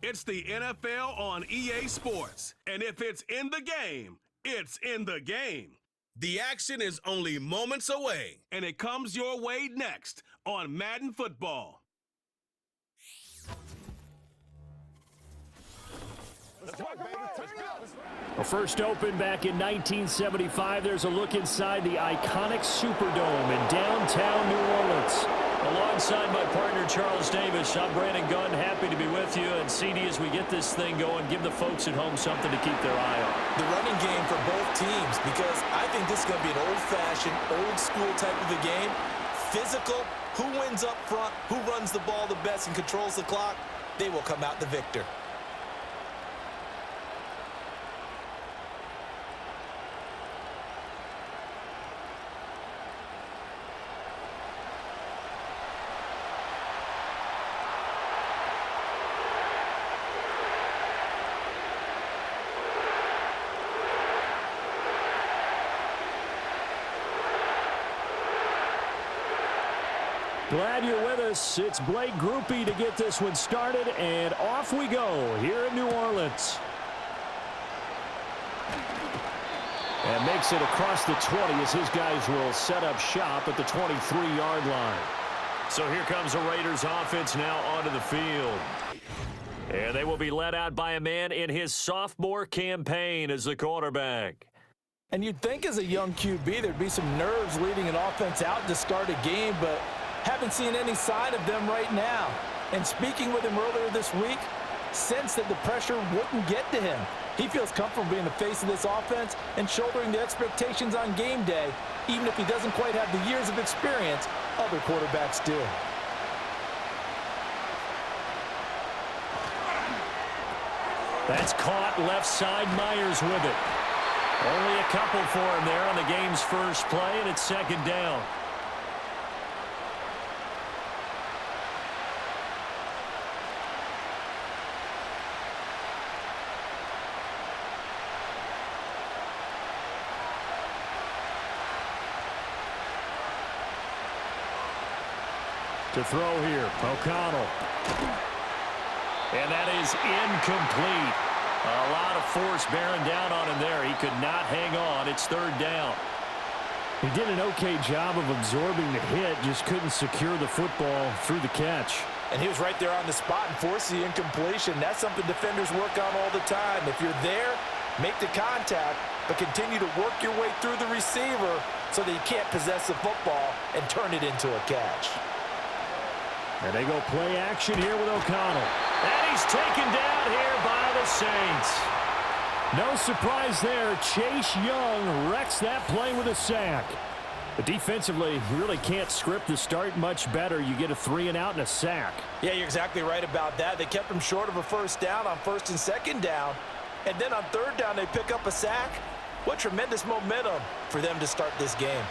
It's the NFL on EA Sports. And if it's in the game, it's in the game. The action is only moments away, and it comes your way next on Madden Football. Let's go, baby. Let's go. Well, first opened back in 1975, there's a look inside the iconic Superdome in downtown New Orleans. Alongside my partner, Charles Davis, I'm Brandon Gunn, happy to be with you. And CD, as we get this thing going, give the folks at home something to keep their eye on. The running game for both teams, because I think this is going to be an old-fashioned, old-school type of a game. Physical, who wins up front, who runs the ball the best and controls the clock, they will come out the victor. Glad you're with us. It's Blake Groupie to get this one started, and off we go here in New Orleans. And makes it across the 20 as his guys will set up shop at the 23-yard line. So here comes the Raiders offense now onto the field. And they will be led out by a man in his sophomore campaign as the quarterback. And you'd think as a young QB there'd be some nerves leading an offense out to start a game, but haven't seen any sign of them right now. And speaking with him earlier this week, sensed that the pressure wouldn't get to him. He feels comfortable being the face of this offense and shouldering the expectations on game day, even if he doesn't quite have the years of experience other quarterbacks do. That's caught left side. Myers with it. Only a couple for him there on the game's first play, and it's second down. To throw here, O'Connell. And that is incomplete. A lot of force bearing down on him there. He could not hang on. It's third down. He did an okay job of absorbing the hit, just couldn't secure the football through the catch. And he was right there on the spot and forced the incompletion. That's something defenders work on all the time. If you're there, make the contact, but continue to work your way through the receiver so that you can't possess the football and turn it into a catch. And they go play action here with O'Connell. And he's taken down here by the Saints. No surprise there. Chase Young wrecks that play with a sack. But defensively, you really can't script the start much better. You get a 3-and-out and a sack. Yeah, you're exactly right about that. They kept him short of a first down on first and second down. And then on third down, they pick up a sack. What tremendous momentum for them to start this game.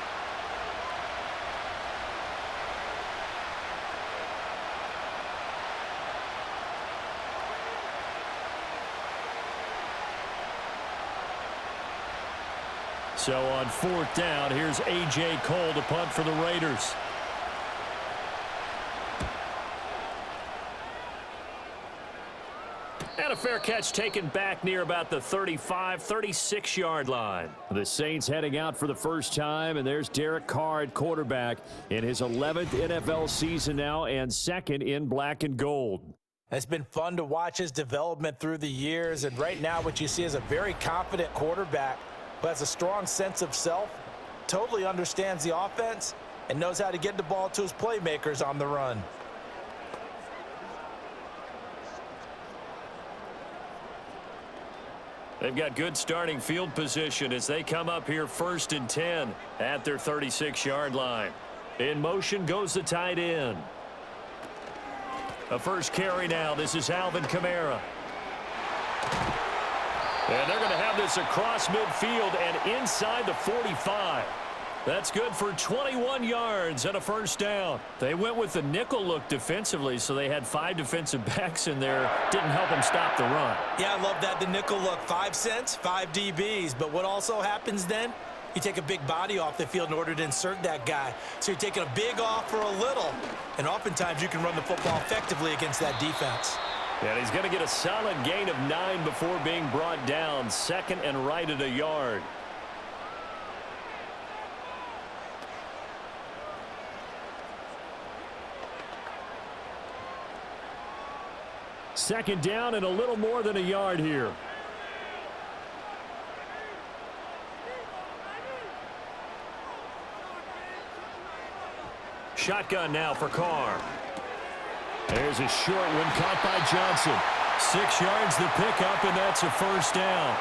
So on fourth down, here's A.J. Cole to punt for the Raiders. And a fair catch taken back near about the 35, 36-yard line. The Saints heading out for the first time, and there's Derek Carr at quarterback in his 11th NFL season now and second in black and gold. It's been fun to watch his development through the years, and right now what you see is a very confident quarterback who has a strong sense of self, totally understands the offense, and knows how to get the ball to his playmakers on the run. They've got good starting field position as they come up here first and 10 at their 36-yard line. In motion goes the tight end. A first carry now. This is Alvin Kamara. And they're going to have this across midfield and inside the 45. That's good for 21 yards and a first down. They went with the nickel look defensively, so they had 5 defensive backs in there. Didn't help them stop the run. Yeah, I love that, the nickel look. 5 cents, 5 DBs. But what also happens then? You take a big body off the field in order to insert that guy. So you're taking a big off for a little. And oftentimes you can run the football effectively against that defense. And he's going to get a solid gain of 9 before being brought down. 2nd and right at a yard. Second down and a little more than a yard here. Shotgun now for Carr. There's a short one caught by Johnson. 6 yards the pickup, and that's a first down.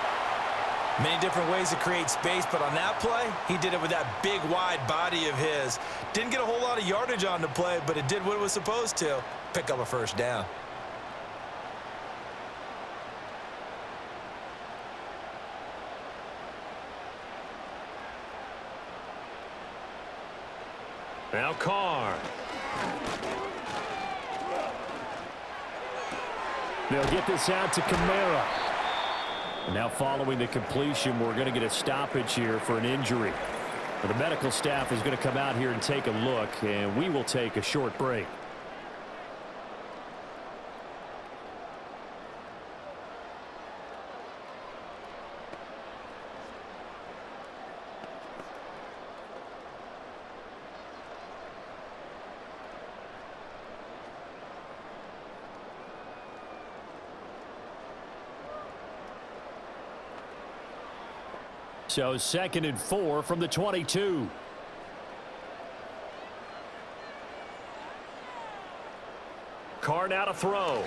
Many different ways to create space, but on that play, he did it with that big, wide body of his. Didn't get a whole lot of yardage on the play, but it did what it was supposed to. Pick up a first down. Now Carr. They'll get this out to Kamara. And now following the completion, we're going to get a stoppage here for an injury. The medical staff is going to come out here and take a look, and we will take a short break. So 2nd and 4 from the 22. Carr now to throw.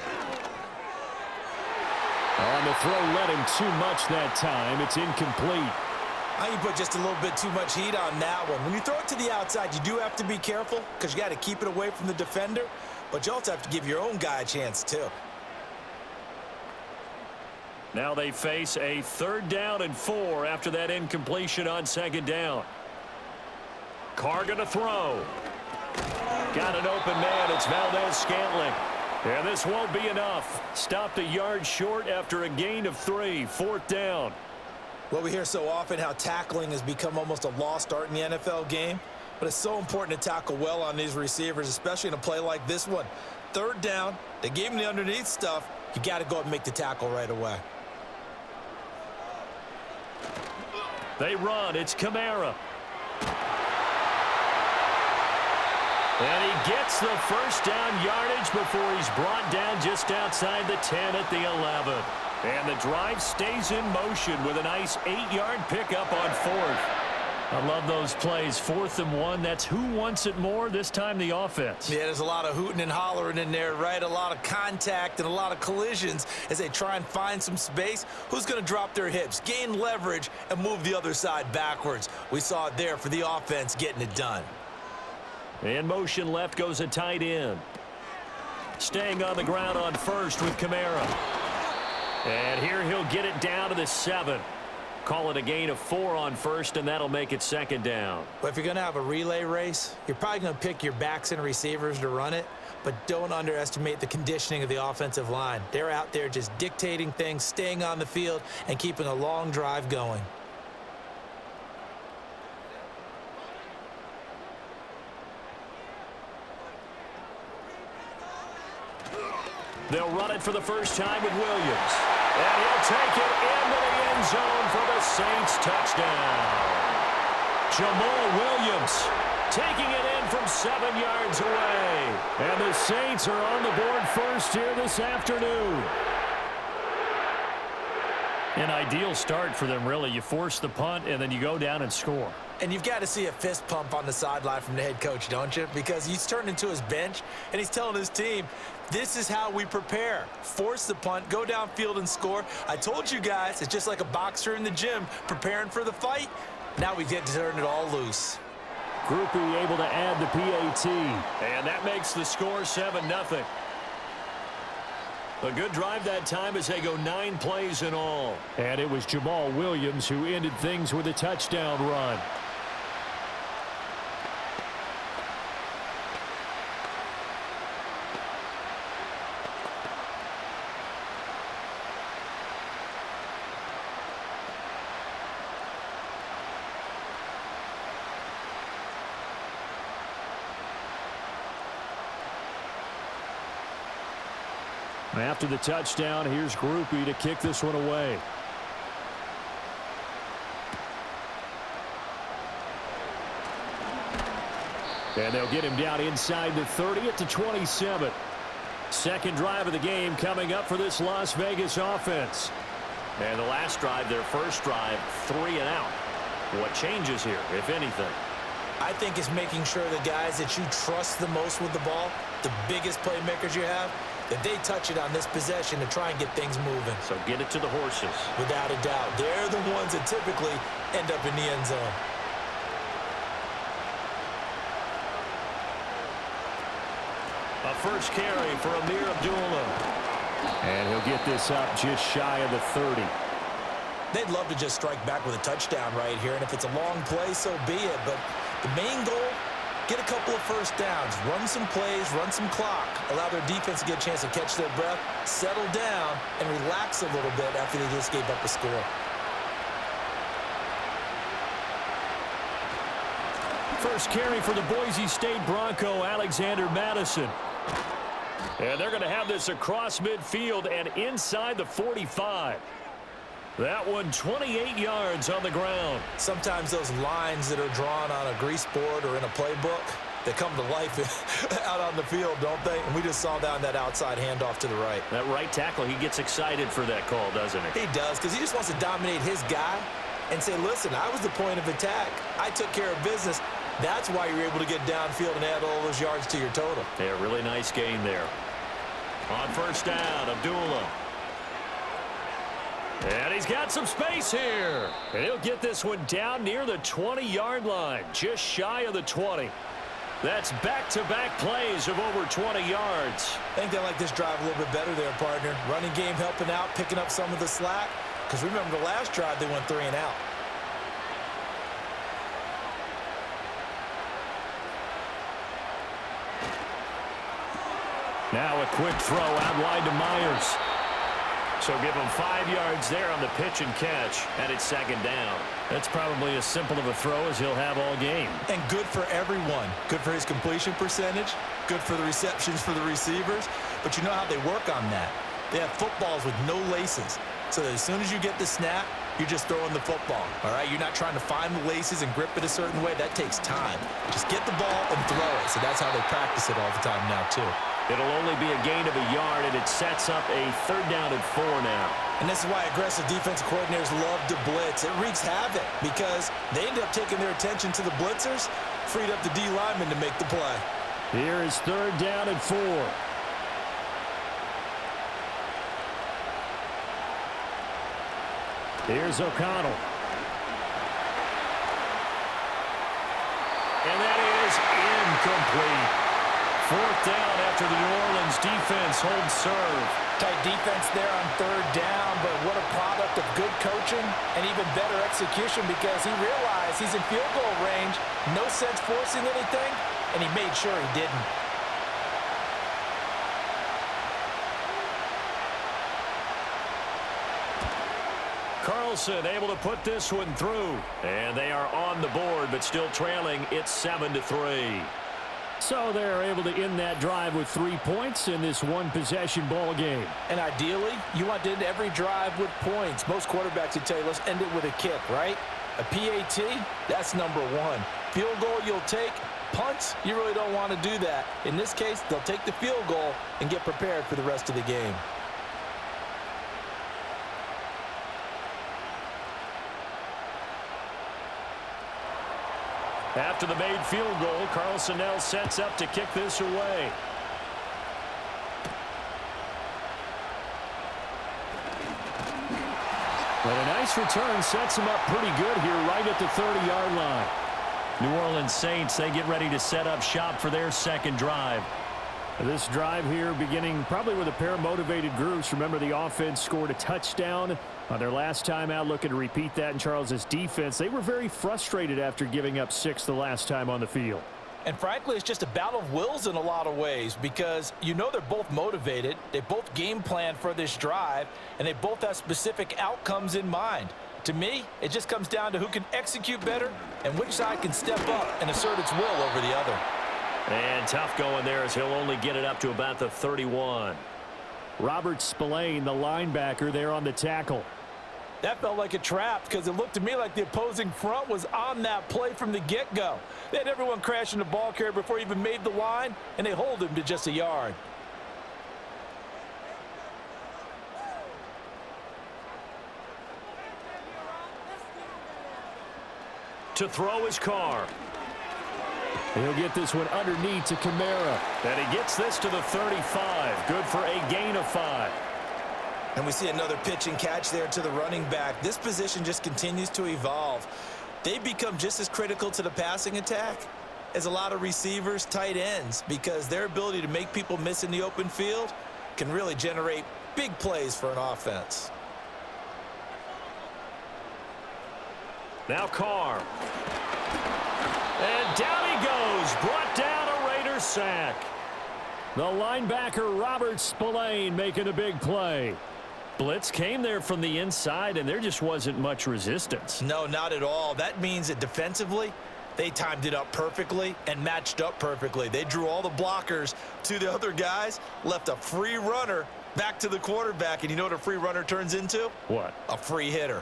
On the throw, let him too much that time. It's incomplete. I think you put just a little bit too much heat on that one. When you throw it to the outside, you do have to be careful because you got to keep it away from the defender, but you also have to give your own guy a chance too. Now they face a 3rd down and 4 after that incompletion on 2nd down. Carr going to throw. Got an open man. It's Valdez-Scantling. And this won't be enough. Stopped a yard short after a gain of 3. 4th down. Well, we hear so often how tackling has become almost a lost art in the NFL game, but it's so important to tackle well on these receivers, especially in a play like this one. 3rd down, they gave him the underneath stuff. You got to go up and make the tackle right away. They run. It's Kamara. And he gets the first down yardage before he's brought down just outside the 10 at the 11. And the drive stays in motion with a nice 8-yard pickup on 4th. I love those plays. 4th and 1. That's who wants it more, this time the offense. Yeah, there's a lot of hooting and hollering in there, right? A lot of contact and a lot of collisions as they try and find some space. Who's going to drop their hips, gain leverage, and move the other side backwards? We saw it there for the offense getting it done. In motion left goes a tight end. Staying on the ground on 1st with Kamara. And here he'll get it down to the 7. Call it a gain of 4 on 1st, and that'll make it 2nd down. But if you're going to have a relay race, you're probably going to pick your backs and receivers to run it, but don't underestimate the conditioning of the offensive line. They're out there just dictating things, staying on the field, and keeping a long drive going. They'll run it for the first time with Williams. And he'll take it into the end zone for the Saints touchdown. Jamal Williams taking it in from 7 yards away. And the Saints are on the board first here this afternoon. An ideal start for them, really. You force the punt, and then you go down and score. And you've got to see a fist pump on the sideline from the head coach, don't you? Because he's turned into his bench, and he's telling his team, this is how we prepare. Force the punt, go downfield and score. I told you guys, it's just like a boxer in the gym preparing for the fight. Now we get to turn it all loose. Groupie able to add the PAT. And that makes the score 7-0. A good drive that time as they go 9 plays in all. And it was Jamal Williams who ended things with a touchdown run. After the touchdown, here's Groupie to kick this one away. And they'll get him down inside the 30 at the 27. Second drive of the game coming up for this Las Vegas offense. And the last drive, their first drive, 3 and out. What changes here, if anything? I think it's making sure the guys that you trust the most with the ball, the biggest playmakers you have, that they touch it on this possession to try and get things moving. So get it to the horses. Without a doubt. They're the ones that typically end up in the end zone. A first carry for Amir Abdullah. And he'll get this up just shy of the 30. They'd love to just strike back with a touchdown right here, and if it's a long play, so be it. But the main goal, get a couple of first downs, run some plays, run some clock, allow their defense to get a chance to catch their breath, settle down, and relax a little bit after they just gave up a score. First carry for the Boise State Bronco, Alexander Madison. And they're going to have this across midfield and inside the 45. That one 28 yards on the ground. Sometimes those lines that are drawn on a grease board or in a playbook, they come to life out on the field, don't they? And we just saw down that outside handoff to the right. That right tackle, he gets excited for that call, doesn't he? He does, because he just wants to dominate his guy and say, listen, I was the point of attack. I took care of business. That's why you're able to get downfield and add all those yards to your total. Yeah, really nice gain there. On first down, Abdullah. And he's got some space here. And he'll get this one down near the 20-yard line, just shy of the 20. That's back-to-back plays of over 20 yards. I think they like this drive a little bit better there, partner. Running game helping out, picking up some of the slack. Because remember, the last drive, they went 3 and out. Now a quick throw out wide to Myers. So give him 5 yards there on the pitch and catch, and it's second down. That's probably as simple of a throw as he'll have all game. And good for everyone. Good for his completion percentage. Good for the receptions for the receivers. But you know how they work on that. They have footballs with no laces. So that as soon as you get the snap, you're just throwing the football. All right? You're not trying to find the laces and grip it a certain way. That takes time. Just get the ball and throw it. So that's how they practice it all the time now, too. It'll only be a gain of a yard, and it sets up a 3rd down and 4 now. And this is why aggressive defensive coordinators love to blitz. It wreaks havoc because they end up taking their attention to the blitzers, freed up the D lineman to make the play. Here is 3rd down and 4. Here's O'Connell. And that is incomplete. 4th down after the New Orleans defense holds serve. Tight defense there on 3rd down, but what a product of good coaching and even better execution because he realized he's in field goal range, no sense forcing anything, and he made sure he didn't. Carlson able to put this one through, and they are on the board, but still trailing. It's 7-3. So they're able to end that drive with 3 points in this one-possession ball game. And ideally, you want to end every drive with points. Most quarterbacks would tell you, let's end it with a kick, right? A PAT, that's number 1. Field goal you'll take. Punts, you really don't want to do that. In this case, they'll take the field goal and get prepared for the rest of the game. After the made field goal, Carlson now sets up to kick this away. But a nice return sets him up pretty good here right at the 30-yard line. New Orleans Saints, they get ready to set up shop for their second drive. This drive here beginning probably with a pair of motivated groups. Remember, the offense scored a touchdown on their last time out, looking to repeat that in Charles's defense. They were very frustrated after giving up 6 the last time on the field. And frankly, it's just a battle of wills in a lot of ways because you know they're both motivated. They both game plan for this drive, and they both have specific outcomes in mind. To me, it just comes down to who can execute better and which side can step up and assert its will over the other. And tough going there as he'll only get it up to about the 31. Robert Spillane, the linebacker, there on the tackle. That felt like a trap because it looked to me like the opposing front was on that play from the get-go. They had everyone crashing the ball carrier before he even made the line, and they hold him to just a yard. To throw his Carr. He'll get this one underneath to Kamara. And he gets this to the 35. Good for a gain of 5. And we see another pitch and catch there to the running back. This position just continues to evolve. They become just as critical to the passing attack as a lot of receivers, tight ends, because their ability to make people miss in the open field can really generate big plays for an offense. Now Carr. And down he goes. Brought down a Raiders sack. The linebacker Robert Spillane making a big play. Blitz came there from the inside, and there just wasn't much resistance. No, not at all. That means that defensively, they timed it up perfectly and matched up perfectly. They drew all the blockers to the other guys, left a free runner back to the quarterback, and you know what a free runner turns into? What? A free hitter.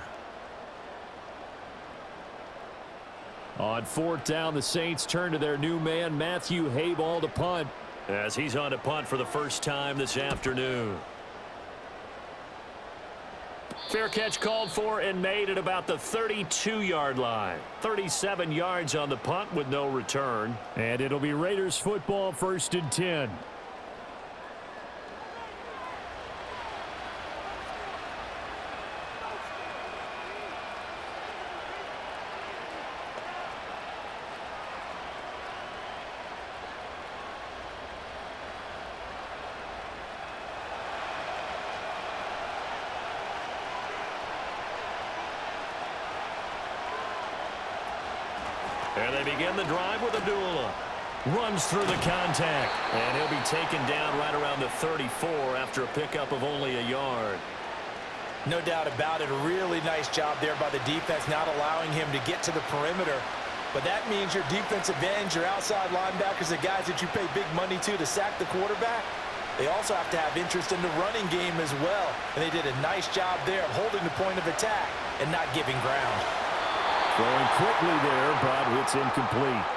On 4th down, the Saints turn to their new man, Matthew Hayball, to punt, as he's on to punt for the first time this afternoon. Fair catch called for and made at about the 32-yard line. 37 yards on the punt with no return. And it'll be Raiders football, 1st and 10. And they begin the drive with Abdullah. Runs through the contact. And he'll be taken down right around the 34 after a pickup of only a yard. No doubt about it. A really nice job there by the defense, not allowing him to get to the perimeter. But that means your defensive ends, your outside linebackers, the guys that you pay big money to sack the quarterback, they also have to have interest in the running game as well. And they did a nice job there of holding the point of attack and not giving ground. Throwing quickly there, but it's incomplete.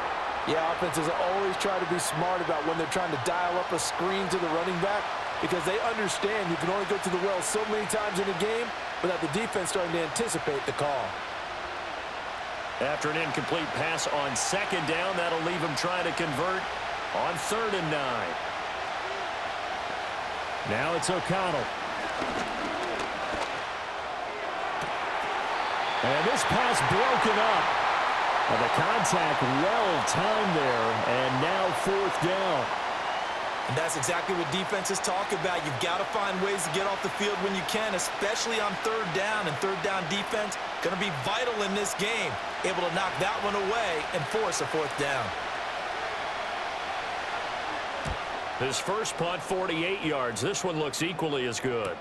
Yeah, offenses always try to be smart about when they're trying to dial up a screen to the running back because they understand you can only go to the well so many times in a game without the defense starting to anticipate the call. After an incomplete pass on 2nd down, that'll leave him trying to convert on 3rd and 9. Now it's O'Connell. And this pass broken up. And the contact well timed there, and now 4th down. And that's exactly what defenses talk about. You've got to find ways to get off the field when you can, especially on 3rd down. And 3rd down defense going to be vital in this game. Able to knock that one away and force a 4th down. His first punt, 48 yards. This one looks equally as good.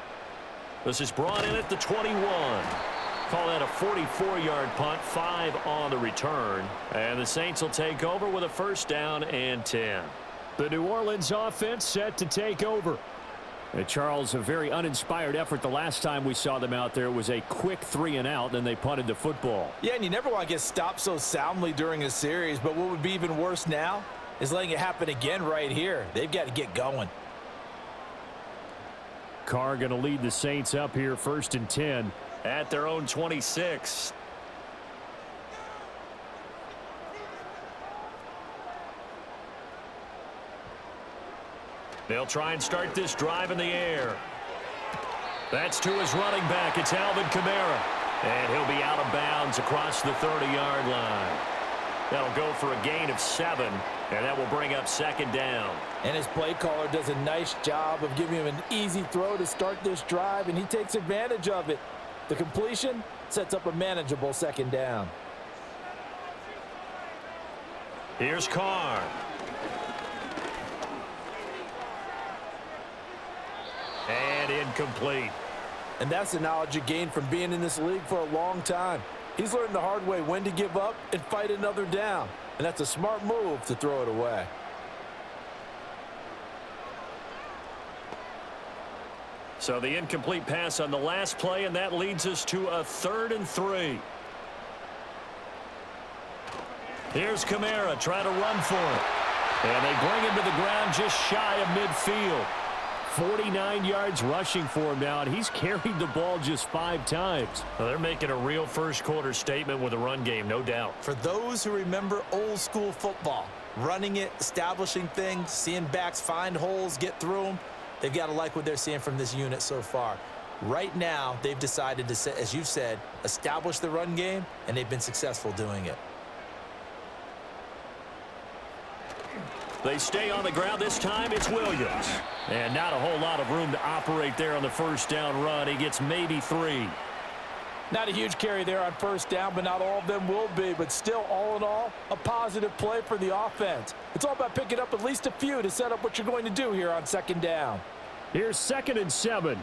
This is brought in at the 21. Call that a 44-yard punt, 5 on the return. And the Saints will take over with a 1st down and 10. The New Orleans offense set to take over. And Charles, a very uninspired effort the last time we saw them out there. It was a quick 3-and-out, and then they punted the football. Yeah, and you never want to get stopped so soundly during a series, but what would be even worse now is letting it happen again right here. They've got to get going. Carr going to lead the Saints up here, 1st and 10 at their own 26. They'll try and start this drive in the air. That's to his running back. It's Alvin Kamara. And he'll be out of bounds across the 30-yard line. That'll go for a gain of 7, and that will bring up 2nd down. And his play caller does a nice job of giving him an easy throw to start this drive, and he takes advantage of it. The completion sets up a manageable 2nd down. Here's Carr. And incomplete. And that's the knowledge you gain from being in this league for a long time. He's learned the hard way when to give up and fight another down. And that's a smart move to throw it away. So the incomplete pass on the last play, and that leads us to a 3rd and 3. Here's Kamara trying to run for it. And they bring him to the ground just shy of midfield. 49 yards rushing for him now, and he's carried the ball just 5 times. Well, they're making a real first-quarter statement with a run game, no doubt. For those who remember old-school football, running it, establishing things, seeing backs find holes, get through them, they've got to like what they're seeing from this unit so far. Right now, they've decided to, as you've said, establish the run game, and they've been successful doing it. They stay on the ground. This time it's Williams. And not a whole lot of room to operate there on the first down run. He gets maybe 3. Not a huge carry there on first down, but not all of them will be. But still, all in all, a positive play for the offense. It's all about picking up at least a few to set up what you're going to do here on 2nd down. Here's 2nd and 7.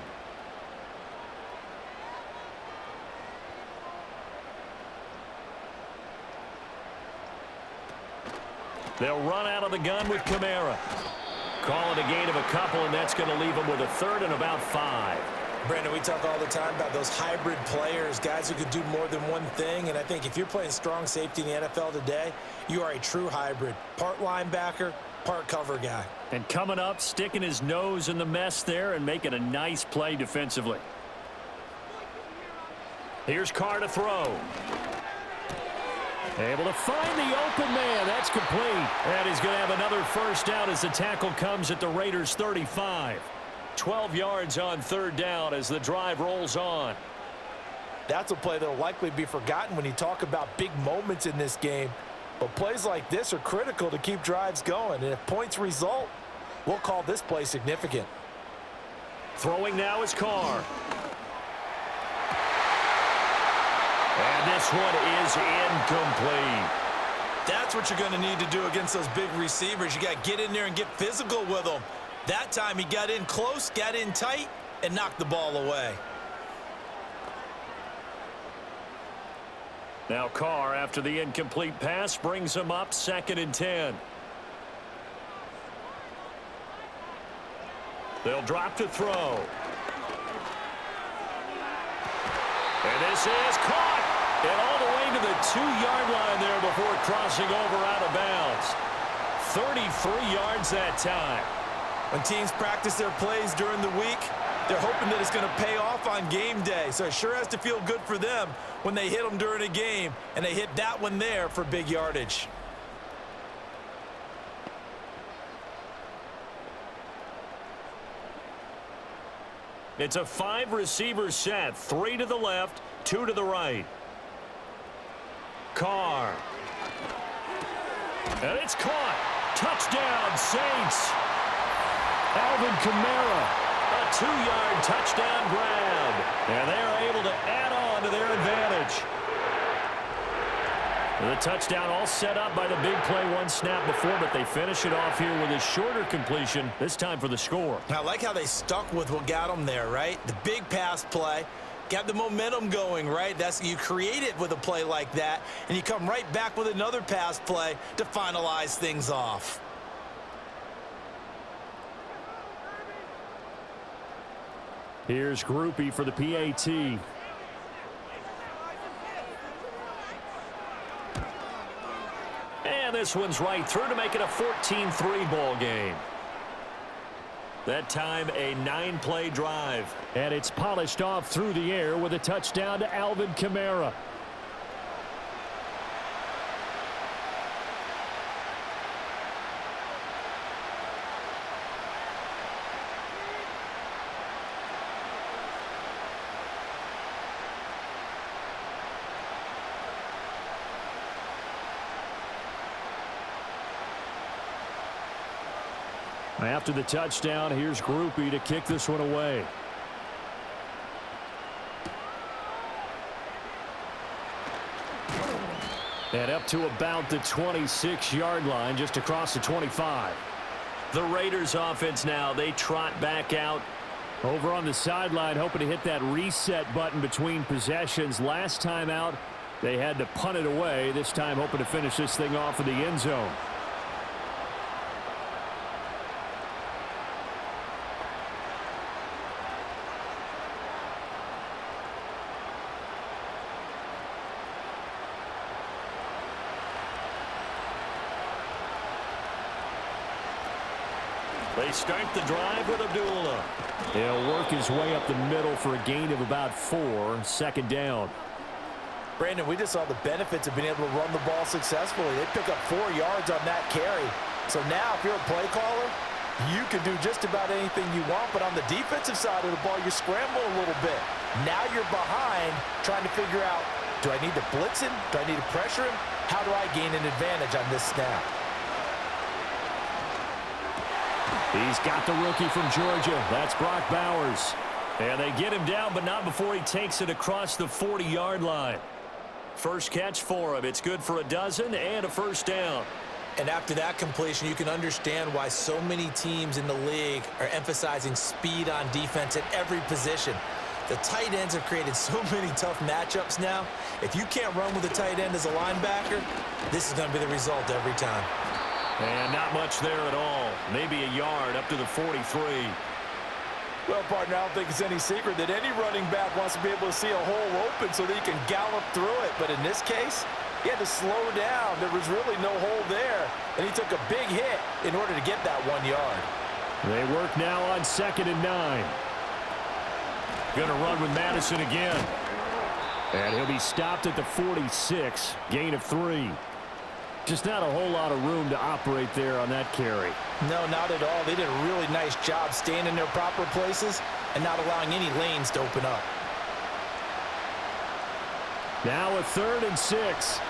They'll run out of the gun with Kamara. Calling a gain of a couple, and that's going to leave them with a 3rd and about 5. Brandon, we talk all the time about those hybrid players, guys who could do more than one thing. And I think if you're playing strong safety in the NFL today, you are a true hybrid. Part linebacker, part cover guy. And coming up, sticking his nose in the mess there and making a nice play defensively. Here's Carr to throw. Able to find the open man. That's complete. And he's going to have another first down as the tackle comes at the Raiders' 35. 12 yards on 3rd down as the drive rolls on. That's a play that will likely be forgotten when you talk about big moments in this game. But plays like this are critical to keep drives going. And if points result, we'll call this play significant. Throwing now is Carr. And this one is incomplete. That's what you're going to need to do against those big receivers. You got to get in there and get physical with them. That time he got in close, got in tight, and knocked the ball away. Now Carr, after the incomplete pass, brings him up 2nd and 10. They'll drop to throw. And this is caught. And all the way to the 2-yard line there before crossing over out of bounds. 33 yards that time. When teams practice their plays during the week, they're hoping that it's going to pay off on game day. So it sure has to feel good for them when they hit them during a game. And they hit that one there for big yardage. It's a 5-receiver set. 3 to the left, 2 to the right. Carr. And it's caught. Touchdown, Saints. Alvin Kamara. A 2-yard touchdown grab. And they're able to add on to their advantage. The touchdown all set up by the big play one snap before, but they finish it off here with a shorter completion, this time for the score. I like how they stuck with what got them there, right? The big pass play. Got the momentum going, right? You create it with a play like that, and you come right back with another pass play to finalize things off. Here's Groupie for the PAT. And this one's right through to make it a 14-3 ball game. That time a 9-play drive. And it's polished off through the air with a touchdown to Alvin Kamara. After the touchdown, here's Groupie to kick this one away. And up to about the 26-yard line, just across the 25. The Raiders offense now, they trot back out. Over on the sideline, hoping to hit that reset button between possessions. Last time out, they had to punt it away. This time hoping to finish this thing off in the end zone. They start the drive with Abdullah. He'll work his way up the middle for a gain of about 4, second down. Brandon, we just saw the benefits of being able to run the ball successfully. They pick up 4 yards on that carry. So now if you're a play caller, you can do just about anything you want, but on the defensive side of the ball, you scramble a little bit. Now you're behind trying to figure out, do I need to blitz him? Do I need to pressure him? How do I gain an advantage on this snap? He's got the rookie from Georgia. That's Brock Bowers. And they get him down, but not before he takes it across the 40-yard line. First catch for him. It's good for a dozen and a first down. And after that completion, you can understand why so many teams in the league are emphasizing speed on defense at every position. The tight ends have created so many tough matchups now. If you can't run with a tight end as a linebacker, this is going to be the result every time. And not much there at all. Maybe a yard up to the 43. Well, partner, I don't think it's any secret that any running back wants to be able to see a hole open so that he can gallop through it. But in this case, he had to slow down. There was really no hole there, and he took a big hit in order to get that 1 yard. They work now on 2nd and 9. Gonna run with Madison again. And he'll be stopped at the 46, gain of 3. Just not a whole lot of room to operate there on that carry. No, not at all. They did a really nice job staying in their proper places and not allowing any lanes to open up. Now a 3rd and 6.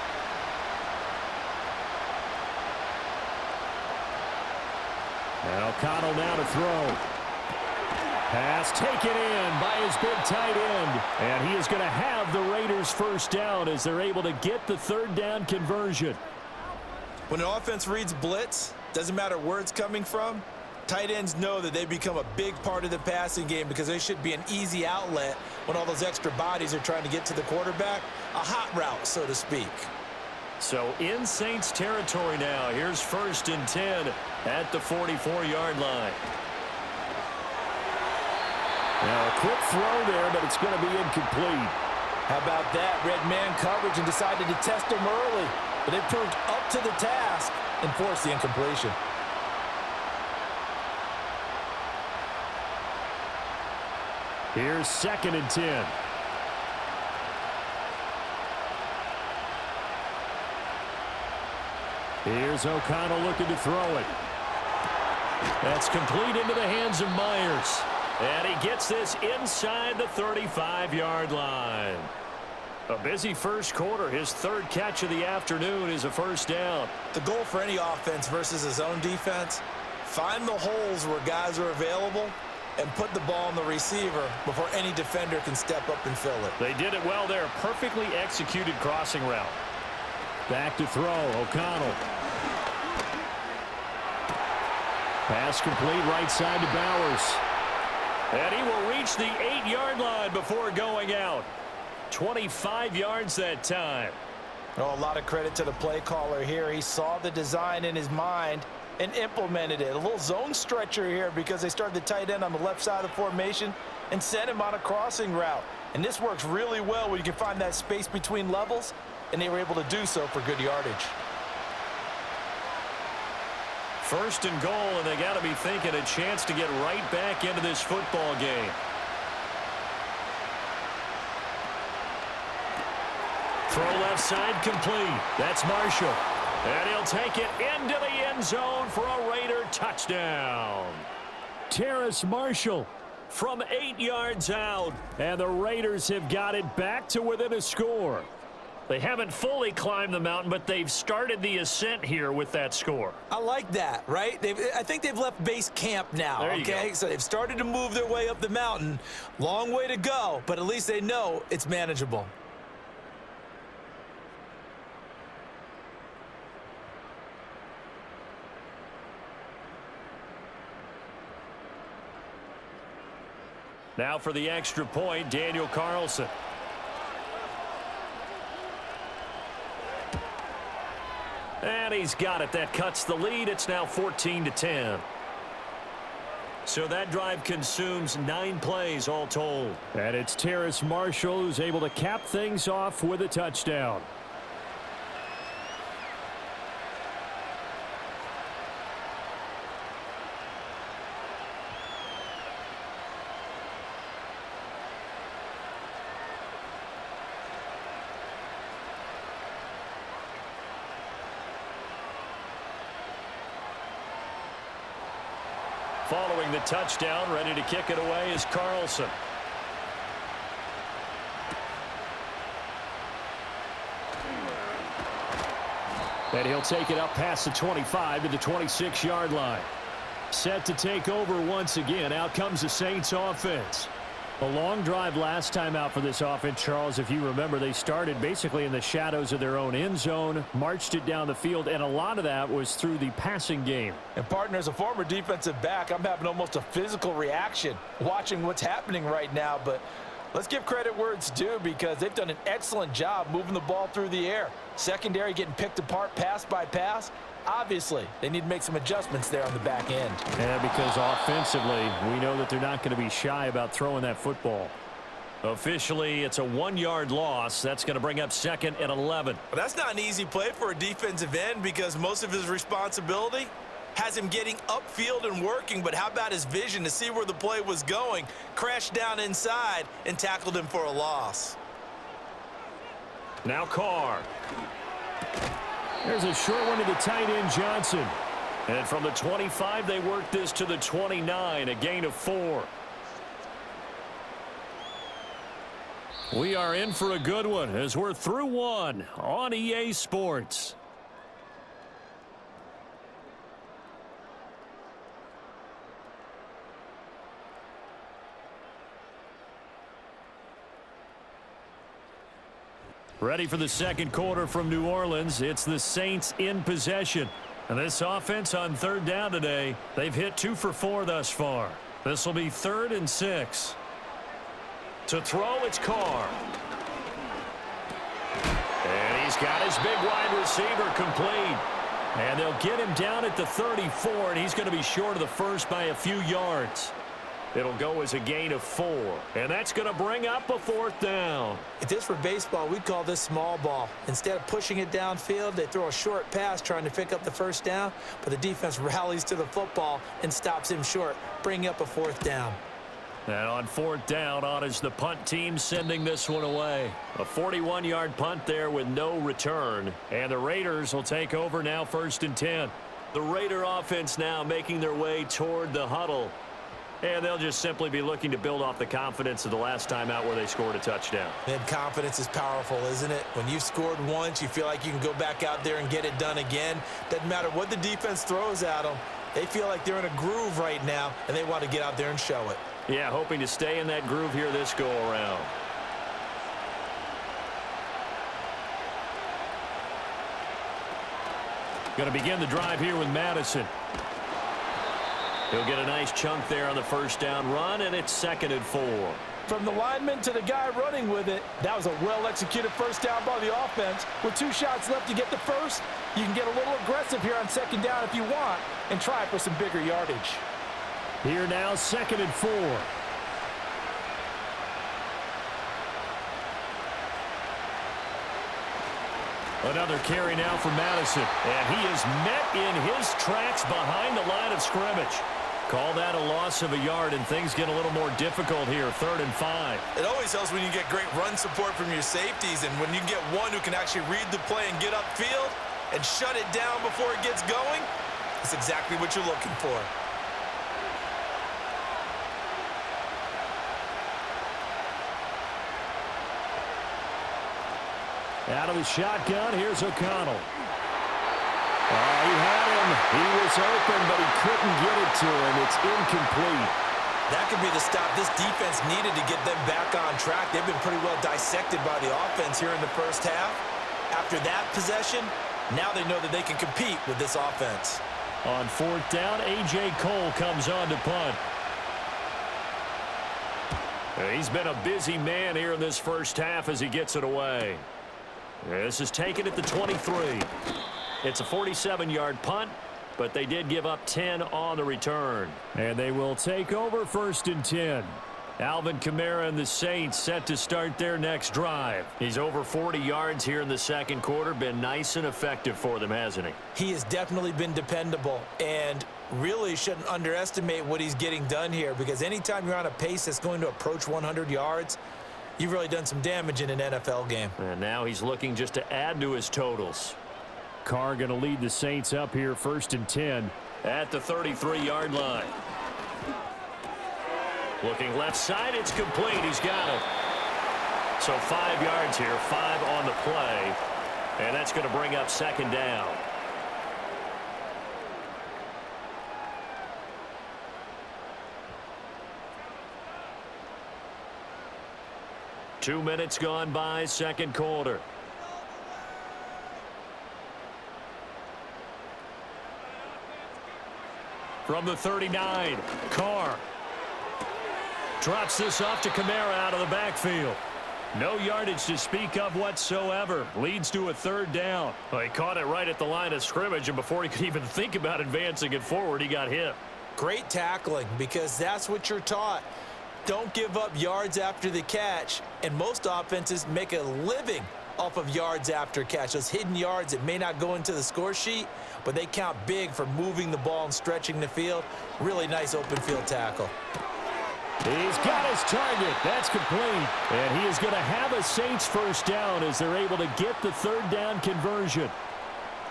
And O'Connell now to throw. Pass taken in by his big tight end. And he is going to have the Raiders first down as they're able to get the 3rd down conversion. When an offense reads blitz, doesn't matter where it's coming from, tight ends know that they become a big part of the passing game because they should be an easy outlet when all those extra bodies are trying to get to the quarterback. A hot route, so to speak. So in Saints territory now. Here's 1st and 10 at the 44-yard line. Now a quick throw there, but it's going to be incomplete. How about that? Red man coverage and decided to test him early. But they proved up to the task and forced the incompletion. Here's 2nd and 10. Here's O'Connell looking to throw it. That's complete into the hands of Myers. And he gets this inside the 35-yard line. A busy first quarter. His 3rd catch of the afternoon is a first down. The goal for any offense versus his own defense, find the holes where guys are available and put the ball on the receiver before any defender can step up and fill it. They did it well there. Perfectly executed crossing route. Back to throw. O'Connell. Pass complete right side to Bowers. And he will reach the 8-yard line before going out. 25 yards that time. Oh, a lot of credit to the play caller here. He saw the design in his mind and implemented it. A little zone stretcher here because they started the tight end on the left side of the formation and sent him on a crossing route. And this works really well when you can find that space between levels, and they were able to do so for good yardage. 1st and goal, and they got to be thinking a chance to get right back into this football game. Throw left side complete. That's Marshall. And he'll take it into the end zone for a Raider touchdown. Terrace Marshall from 8 yards out. And the Raiders have got it back to within a score. They haven't fully climbed the mountain, but they've started the ascent here with that score. I like that, right? I think they've left base camp now, okay? So they've started to move their way up the mountain. Long way to go, but at least they know it's manageable. Now for the extra point, Daniel Carlson. And he's got it. That cuts the lead. It's now 14-10. So that drive consumes 9 plays all told. And it's Terrace Marshall who's able to cap things off with a touchdown. Following the touchdown, ready to kick it away is Carlson. And he'll take it up past the 25 to the 26-yard line. Set to take over once again. Out comes the Saints offense. A long drive last time out for this offense, Charles. If you remember, they started basically in the shadows of their own end zone, marched it down the field, and a lot of that was through the passing game. And, partner, as a former defensive back, I'm having almost a physical reaction watching what's happening right now. But let's give credit where it's due because they've done an excellent job moving the ball through the air. Secondary getting picked apart pass by pass. Obviously, they need to make some adjustments there on the back end. Yeah, because offensively, we know that they're not going to be shy about throwing that football. Officially, it's a 1-yard loss. That's going to bring up 2nd and 11. Well, that's not an easy play for a defensive end because most of his responsibility has him getting upfield and working, but how about his vision to see where the play was going, crashed down inside, and tackled him for a loss. Now Carr. There's a short one to the tight end, Johnson. And from the 25, they work this to the 29, a gain of 4. We are in for a good one as we're through one on EA Sports. Ready for the second quarter from New Orleans. It's the Saints in possession. And this offense on 3rd down today, they've hit 2 for 4 thus far. This will be 3rd and 6. To throw, it's Carr. And he's got his big wide receiver complete. And they'll get him down at the 34, and he's going to be short of the first by a few yards. It'll go as a gain of 4, and that's going to bring up a 4th down. If this were baseball, we'd call this small ball. Instead of pushing it downfield, they throw a short pass trying to pick up the 1st down, but the defense rallies to the football and stops him short, bringing up a 4th down. And on 4th down, on is the punt team sending this one away. A 41-yard punt there with no return, and the Raiders will take over now 1st and 10. The Raider offense now making their way toward the huddle. And they'll just simply be looking to build off the confidence of the last time out where they scored a touchdown. And confidence is powerful, isn't it? When you've scored once, you feel like you can go back out there and get it done again. Doesn't matter what the defense throws at them. They feel like they're in a groove right now, and they want to get out there and show it. Yeah, hoping to stay in that groove here this go-around. Going to begin the drive here with Madison. He'll get a nice chunk there on the 1st down run, and it's 2nd and 4. From the lineman to the guy running with it, that was a well-executed 1st down by the offense. With 2 shots left to get the first, you can get a little aggressive here on 2nd down if you want and try for some bigger yardage. Here now, 2nd and 4. Another carry now for Madison, and he is met in his tracks behind the line of scrimmage. Call that a loss of a yard, and things get a little more difficult here, 3rd and 5. It always helps when you get great run support from your safeties, and when you get one who can actually read the play and get upfield and shut it down before it gets going, that's exactly what you're looking for. Out of the shotgun, here's O'Connell. He had him. He was open, but he couldn't get it to him. It's incomplete. That could be the stop this defense needed to get them back on track. They've been pretty well dissected by the offense here in the 1st half. After that possession, now they know that they can compete with this offense. On 4th down, A.J. Cole comes on to punt. He's been a busy man here in this 1st half as he gets it away. This is taken at the 23. It's a 47-yard punt, but they did give up 10 on the return. And they will take over 1st and 10. Alvin Kamara and the Saints set to start their next drive. He's over 40 yards here in the 2nd quarter. Been nice and effective for them, hasn't he? He has definitely been dependable, and really shouldn't underestimate what he's getting done here, because anytime you're on a pace that's going to approach 100 yards, you've really done some damage in an NFL game. And now he's looking just to add to his totals. Carr going to lead the Saints up here 1st and 10 at the 33-yard line. Looking left side, it's complete. He's got it. So 5 yards here, 5 on the play. And that's going to bring up second down. Two minutes gone by, second quarter. From the 39, Carr drops this off to Kamara out of the backfield. No yardage to speak of whatsoever. Leads to a third down. Well, he caught it right at the line of scrimmage, and before he could even think about advancing it forward, he got hit. Great tackling, because that's what you're taught. Don't give up yards after the catch, and most offenses make a living off of yards after catch. Those hidden yards that may not go into the score sheet, but they count big for moving the ball and stretching the field. Really nice open field tackle. He's got his target. That's complete. And he is going to have a Saints first down as they're able to get the third down conversion.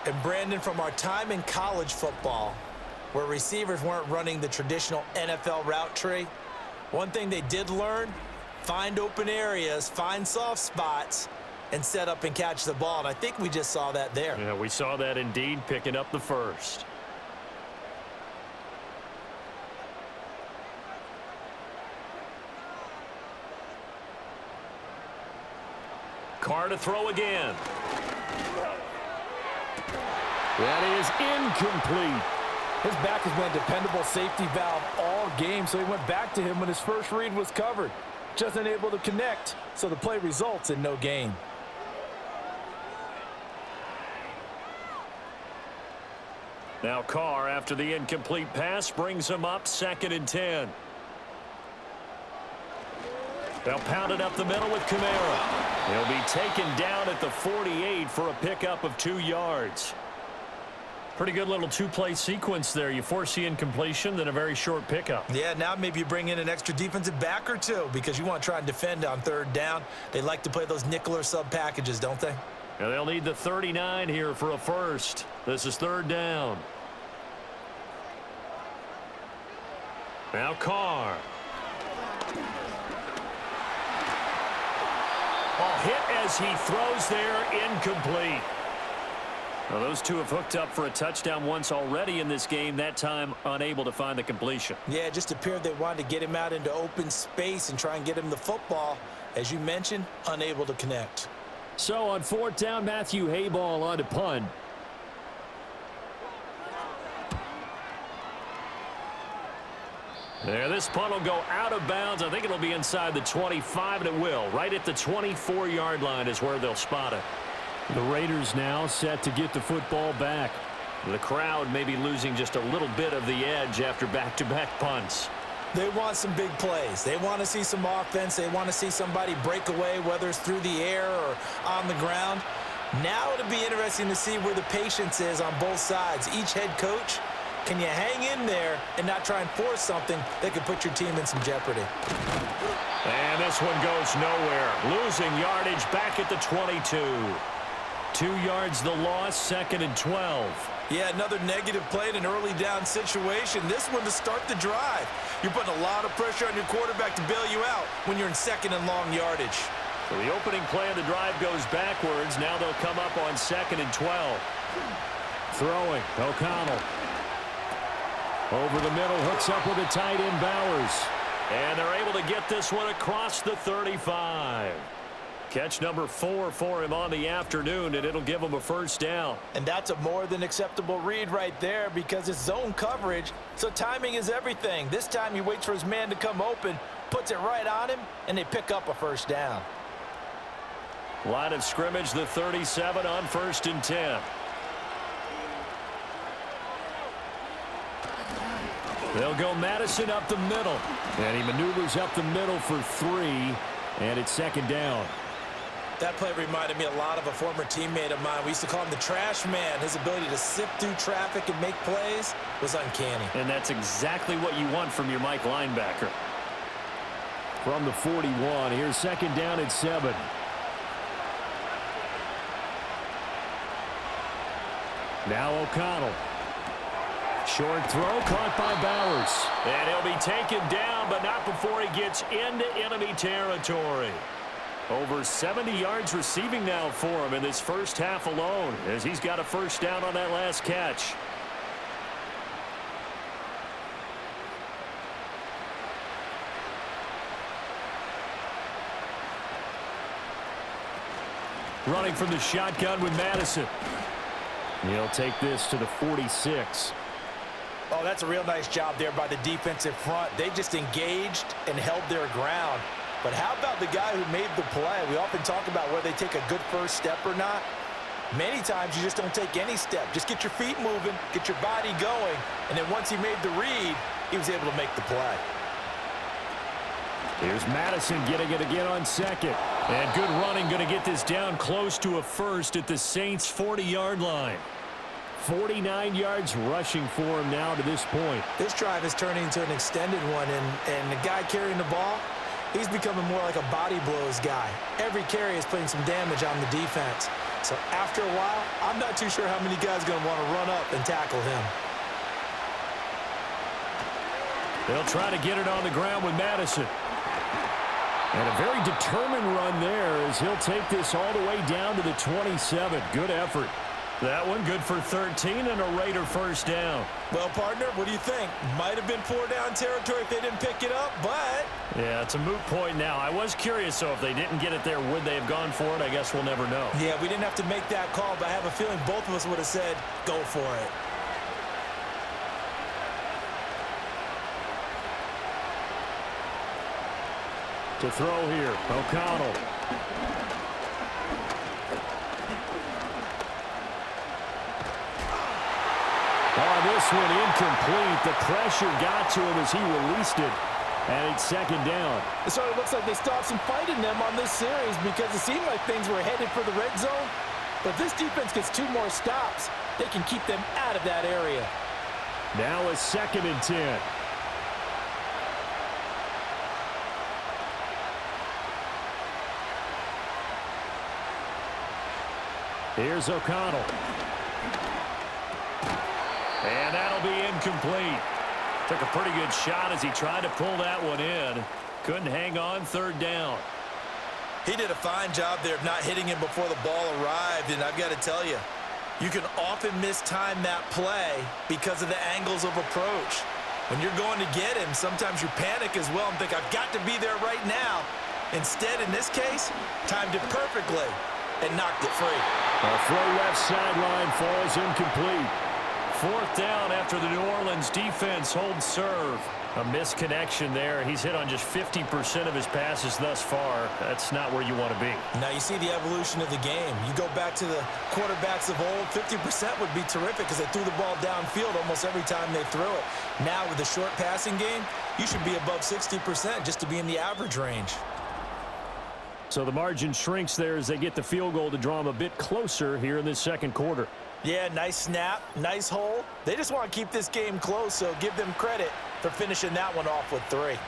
And Brandon, from our time in college football, where receivers weren't running the traditional NFL route tree, one thing they did learn, find open areas, find soft spots, and set up and catch the ball. And I think we just saw that there. Yeah, we saw that indeed, picking up the first. Carr to throw again. That is incomplete. His back has been a dependable safety valve all game, so he went back to him when his first read was covered. Just unable to connect, so the play results in no gain. Now Carr, after the incomplete pass, brings him up 2nd and 10. They'll pound it up the middle with Kamara. He'll be taken down at the 48 for a pickup of 2 yards. Pretty good little two-play sequence there. You force the incompletion, then a very short pickup. Yeah, now maybe you bring in an extra defensive back or two because you want to try and defend on third down. They like to play those nickel or sub packages, don't they? Yeah, they'll need the 39 here for a first. This is third down. Now Carr. Ball hit as he throws there, incomplete. Well, those two have hooked up for a touchdown once already in this game, that time unable to find the completion. Yeah, it just appeared they wanted to get him out into open space and try and get him the football. As you mentioned, unable to connect. So on fourth down, Matthew Hayball on to punt. There, this punt will go out of bounds. I think it'll be inside the 25, and it will. Right at the 24-yard line is where they'll spot it. The Raiders now set to get the football back. The crowd may be losing just a little bit of the edge after back-to-back punts. They want some big plays. They want to see some offense. They want to see somebody break away, whether it's through the air or on the ground. Now it'll be interesting to see where the patience is on both sides. Each head coach, can you hang in there and not try and force something that could put your team in some jeopardy? And this one goes nowhere. Losing yardage back at the 22. 2 yards the loss, 2nd and 12. Yeah, another negative play in an early down situation. This one to start the drive. You're putting a lot of pressure on your quarterback to bail you out when you're in 2nd and long yardage. So the opening play of the drive goes backwards. Now they'll come up on 2nd and 12. Throwing, O'Connell. Over the middle, hooks up with a tight end, Bowers. And they're able to get this one across the 35. Catch number 4 for him on the afternoon, and it'll give him a first down. And that's a more than acceptable read right there because it's zone coverage, so timing is everything. This time he waits for his man to come open, puts it right on him, and they pick up a first down. Line of scrimmage, the 37 on 1st and 10. They'll go Madison up the middle. And he maneuvers up the middle for 3, and it's 2nd down. That play reminded me a lot of a former teammate of mine. We used to call him the trash man. His ability to sift through traffic and make plays was uncanny. And that's exactly what you want from your Mike linebacker. From the 41, here's 2nd down and 7. Now O'Connell. Short throw caught by Bowers. And he'll be taken down, but not before he gets into enemy territory. Over 70 yards receiving now for him in this first half alone, as he's got a first down on that last catch. Running from the shotgun with Madison. He'll take this to the 46. Oh, that's a real nice job there by the defensive front. They just engaged and held their ground. But how about the guy who made the play? We often talk about whether they take a good first step or not. Many times you just don't take any step. Just get your feet moving, get your body going, and then once he made the read, he was able to make the play. Here's Madison getting it again on second. And good running, going to get this down close to a first at the Saints' 40-yard line. 49 yards rushing for him now to this point. This drive is turning into an extended one, and the guy carrying the ball, he's becoming more like a body blows guy. Every carry is putting some damage on the defense. So after a while, I'm not too sure how many guys are going to want to run up and tackle him. They'll try to get it on the ground with Madison. And a very determined run there as he'll take this all the way down to the 27. Good effort. That one good for 13 and a Raider first down. Well, partner, what do you think? Might have been 4-down territory if they didn't pick it up, but... Yeah, it's a moot point now. I was curious, so if they didn't get it there, would they have gone for it? I guess we'll never know. Yeah, we didn't have to make that call, but I have a feeling both of us would have said, go for it. To throw here, O'Connell. On this one, incomplete. The pressure got to him as he released it. And it's second down. It sort of looks like they stopped some fight in them on this series because it seemed like things were headed for the red zone. But this defense gets 2 more stops. They can keep them out of that area. Now a 2nd and 10. Here's O'Connell. And that'll be incomplete. Took a pretty good shot as he tried to pull that one in. Couldn't hang on, 3rd down. He did a fine job there of not hitting him before the ball arrived, and I've got to tell you, you can often mistime that play because of the angles of approach. When you're going to get him, sometimes you panic as well and think, I've got to be there right now. Instead, in this case, timed it perfectly and knocked it free. A throw left sideline falls incomplete. 4th down after the New Orleans defense holds serve. A misconnection there. He's hit on just 50% of his passes thus far. That's not where you want to be. Now you see the evolution of the game. You go back to the quarterbacks of old, 50% would be terrific because they threw the ball downfield almost every time they threw it. Now with the short passing game, you should be above 60% just to be in the average range. So the margin shrinks there as they get the field goal to draw them a bit closer here in this second quarter. Yeah, nice snap, nice hole. They just want to keep this game close, so give them credit for finishing that one off with 3.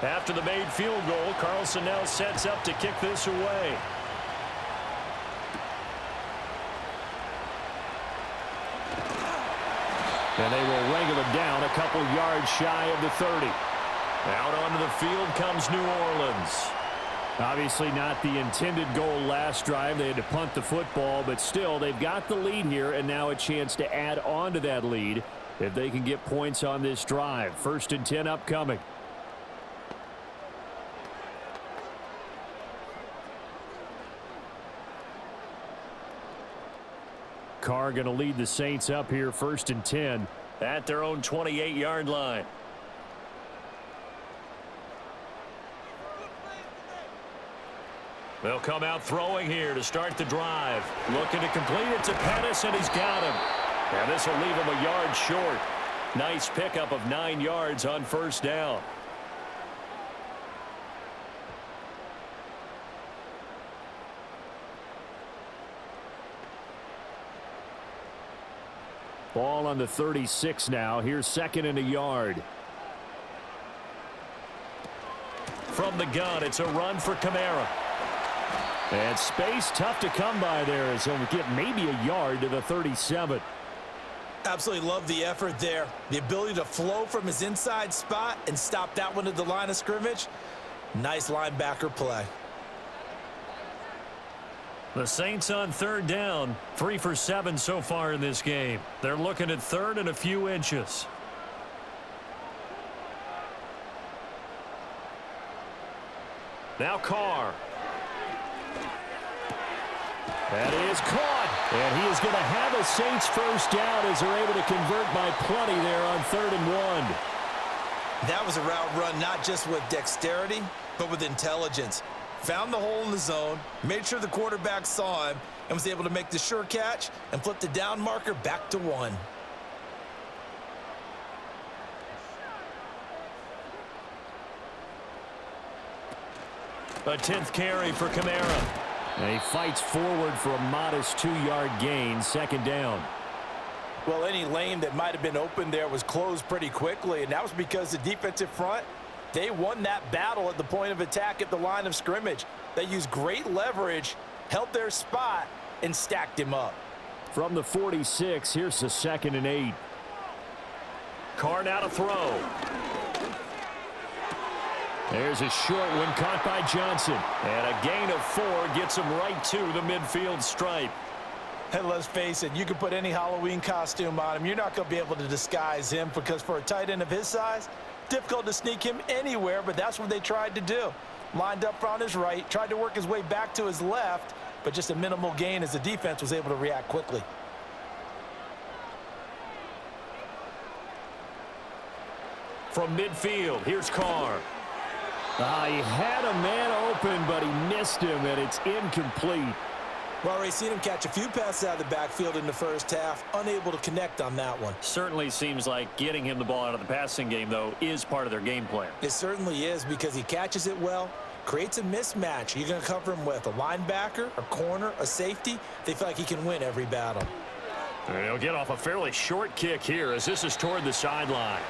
After the made field goal, Carlson now sets up to kick this away. And they will wrangle it down a couple yards shy of the 30. Out onto the field comes New Orleans. Obviously not the intended goal last drive. They had to punt the football, but still they've got the lead here and now a chance to add on to that lead if they can get points on this drive. 1st and 10 upcoming. Carr going to lead the Saints up here 1st and 10 at their own 28-yard line. They'll come out throwing here to start the drive. Looking to complete it to Pettis, and he's got him. And this will leave him a yard short. Nice pickup of 9 yards on 1st down. Ball on the 36 now. Here's 2nd and a yard. From the gun, it's a run for Kamara. And space tough to come by there as he'll get maybe a yard to the 37. Absolutely love the effort there. The ability to flow from his inside spot and stop that one at the line of scrimmage. Nice linebacker play. The Saints on 3rd down, 3 for 7 so far in this game. They're looking at 3rd and a few inches. Now Carr. That is caught. And he is going to have a Saints first down as they're able to convert by plenty there on 3rd and 1. That was a route run not just with dexterity, but with intelligence. Found the hole in the zone, made sure the quarterback saw him, and was able to make the sure catch and flip the down marker back to 1. A 10th carry for Kamara. And he fights forward for a modest 2-yard gain, 2nd down. Well, any lane that might have been open there was closed pretty quickly, and that was because the defensive front, they won that battle at the point of attack at the line of scrimmage. They used great leverage, held their spot, and stacked him up. From the 46, here's the 2nd and 8. Carr now to throw. There's a short one caught by Johnson. And a gain of 4 gets him right to the midfield stripe. And let's face it, you can put any Halloween costume on him. You're not going to be able to disguise him because for a tight end of his size, difficult to sneak him anywhere, but that's what they tried to do. Lined up on his right, tried to work his way back to his left, but just a minimal gain as the defense was able to react quickly. From midfield, here's Carr. He had a man open, but he missed him, and it's incomplete. Well, already seen him catch a few passes out of the backfield in the first half, unable to connect on that one. Certainly seems like getting him the ball out of the passing game, though, is part of their game plan. It certainly is because he catches it well, creates a mismatch. You're going to cover him with a linebacker, a corner, a safety. They feel like he can win every battle. And he'll get off a fairly short kick here as this is toward the sideline.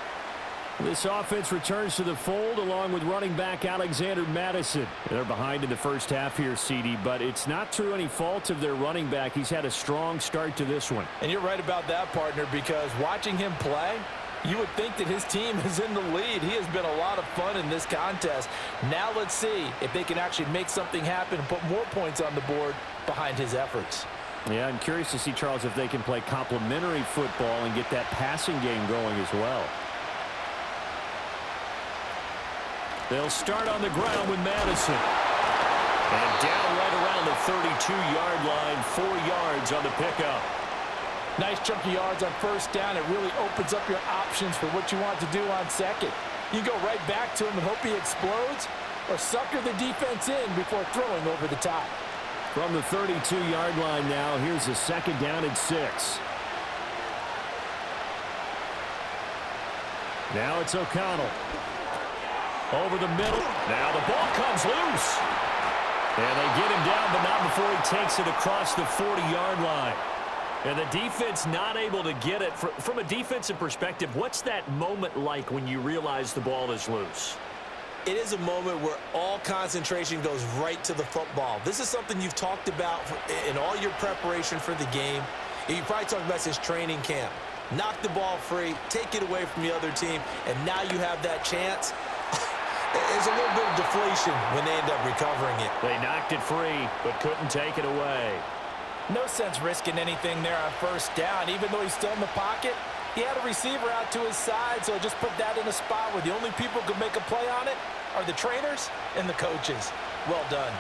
This offense returns to the fold along with running back Alexander Madison. They're behind in the first half here, CD, but it's not through any fault of their running back. He's had a strong start to this one. And you're right about that, partner, because watching him play, you would think that his team is in the lead. He has been a lot of fun in this contest. Now let's see if they can actually make something happen and put more points on the board behind his efforts. Yeah, I'm curious to see, Charles, if they can play complementary football and get that passing game going as well. They'll start on the ground with Madison. And down right around the 32-yard line, 4 yards on the pickup. Nice chunky yards on first down. It really opens up your options for what you want to do on second. You go right back to him and hope he explodes, or sucker the defense in before throwing over the top. From the 32-yard line now, here's a 2nd down and 6. Now it's O'Connell. Over the middle. Now the ball comes loose. And they get him down, but not before he takes it across the 40-yard line. And the defense not able to get it. From a defensive perspective, what's that moment like when you realize the ball is loose? It is a moment where all concentration goes right to the football. This is something you've talked about in all your preparation for the game. You probably talked about since training camp. Knock the ball free, take it away from the other team, and now you have that chance. There's a little bit of deflation when they end up recovering it. They knocked it free, but couldn't take it away. No sense risking anything there on first down. Even though he's still in the pocket, he had a receiver out to his side, so just put that in a spot where the only people who can make a play on it are the trainers and the coaches. Well done.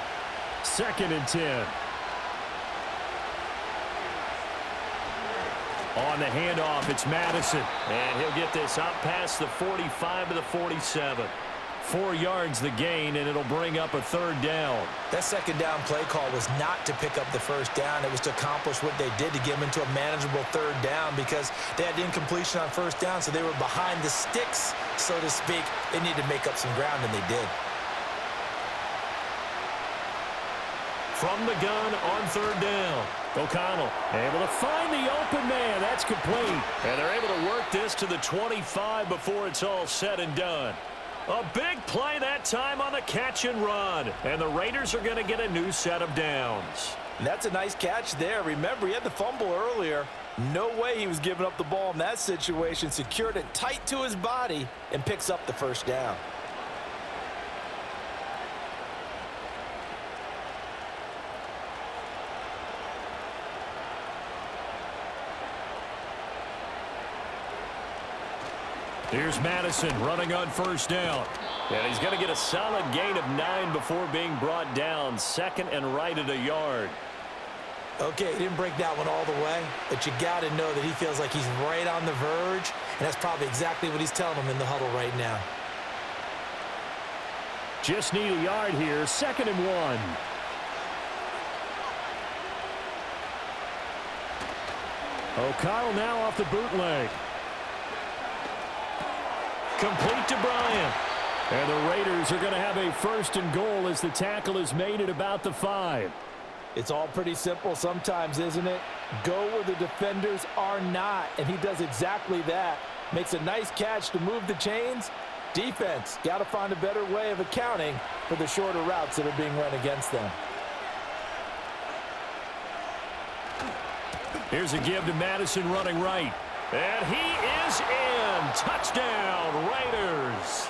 2nd and 10. On the handoff, it's Madison. And he'll get this out past the 45 to the 47. 4 yards the gain, and it'll bring up a 3rd down. That 2nd down play call was not to pick up the first down. It was to accomplish what they did to get them into a manageable 3rd down because they had incompletion on first down, so they were behind the sticks, so to speak. They needed to make up some ground, and they did. From the gun on 3rd down, O'Connell able to find the open man. That's complete. And they're able to work this to the 25 before it's all said and done. A big play that time on the catch and run. And the Raiders are going to get a new set of downs. And that's a nice catch there. Remember, he had the fumble earlier. No way he was giving up the ball in that situation. Secured it tight to his body and picks up the first down. Here's Madison running on first down. And he's going to get a solid gain of 9 before being brought down. Second and right at a yard. Okay, he didn't break that one all the way, but you got to know that he feels like he's right on the verge, and that's probably exactly what he's telling them in the huddle right now. Just need a yard here. Second and 1. O'Connell now off the bootleg. Complete to Bryant. And the Raiders are going to have a first and goal as the tackle is made at about the 5. It's all pretty simple sometimes, isn't it? Go where the defenders are not, and he does exactly that. Makes a nice catch to move the chains. Defense, got to find a better way of accounting for the shorter routes that are being run against them. Here's a give to Madison running right. And he is in. Touchdown, Raiders.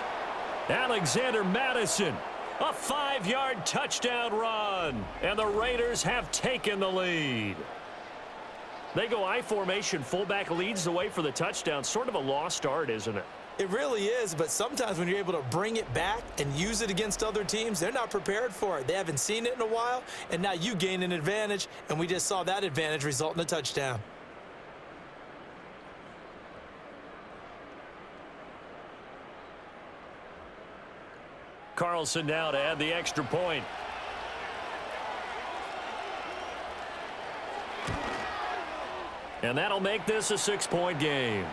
Alexander Madison, a 5-yard touchdown run. And the Raiders have taken the lead. They go I formation. Fullback leads the way for the touchdown. Sort of a lost art, isn't it? It really is, but sometimes when you're able to bring it back and use it against other teams, they're not prepared for it. They haven't seen it in a while, and now you gain an advantage, and we just saw that advantage result in a touchdown. Carlson now to add the extra point. And that'll make this a 6-point game.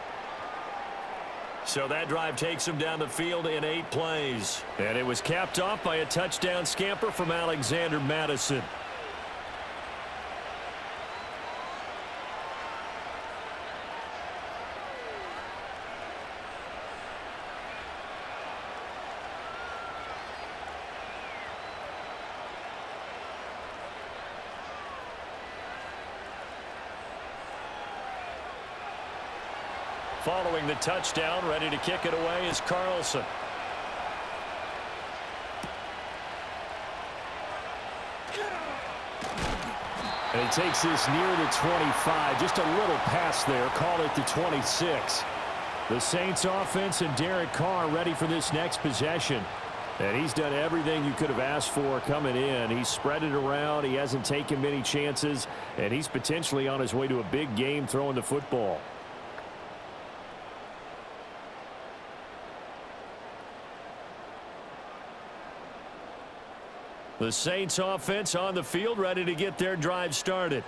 So that drive takes him down the field in 8 plays. And it was capped off by a touchdown scamper from Alexander Madison. Following the touchdown, ready to kick it away is Carlson. And he takes this near the 25. Just a little pass there. Call it the 26. The Saints offense and Derek Carr ready for this next possession. And he's done everything you could have asked for coming in. He's spread it around. He hasn't taken many chances. And he's potentially on his way to a big game throwing the football. The Saints offense on the field ready to get their drive started.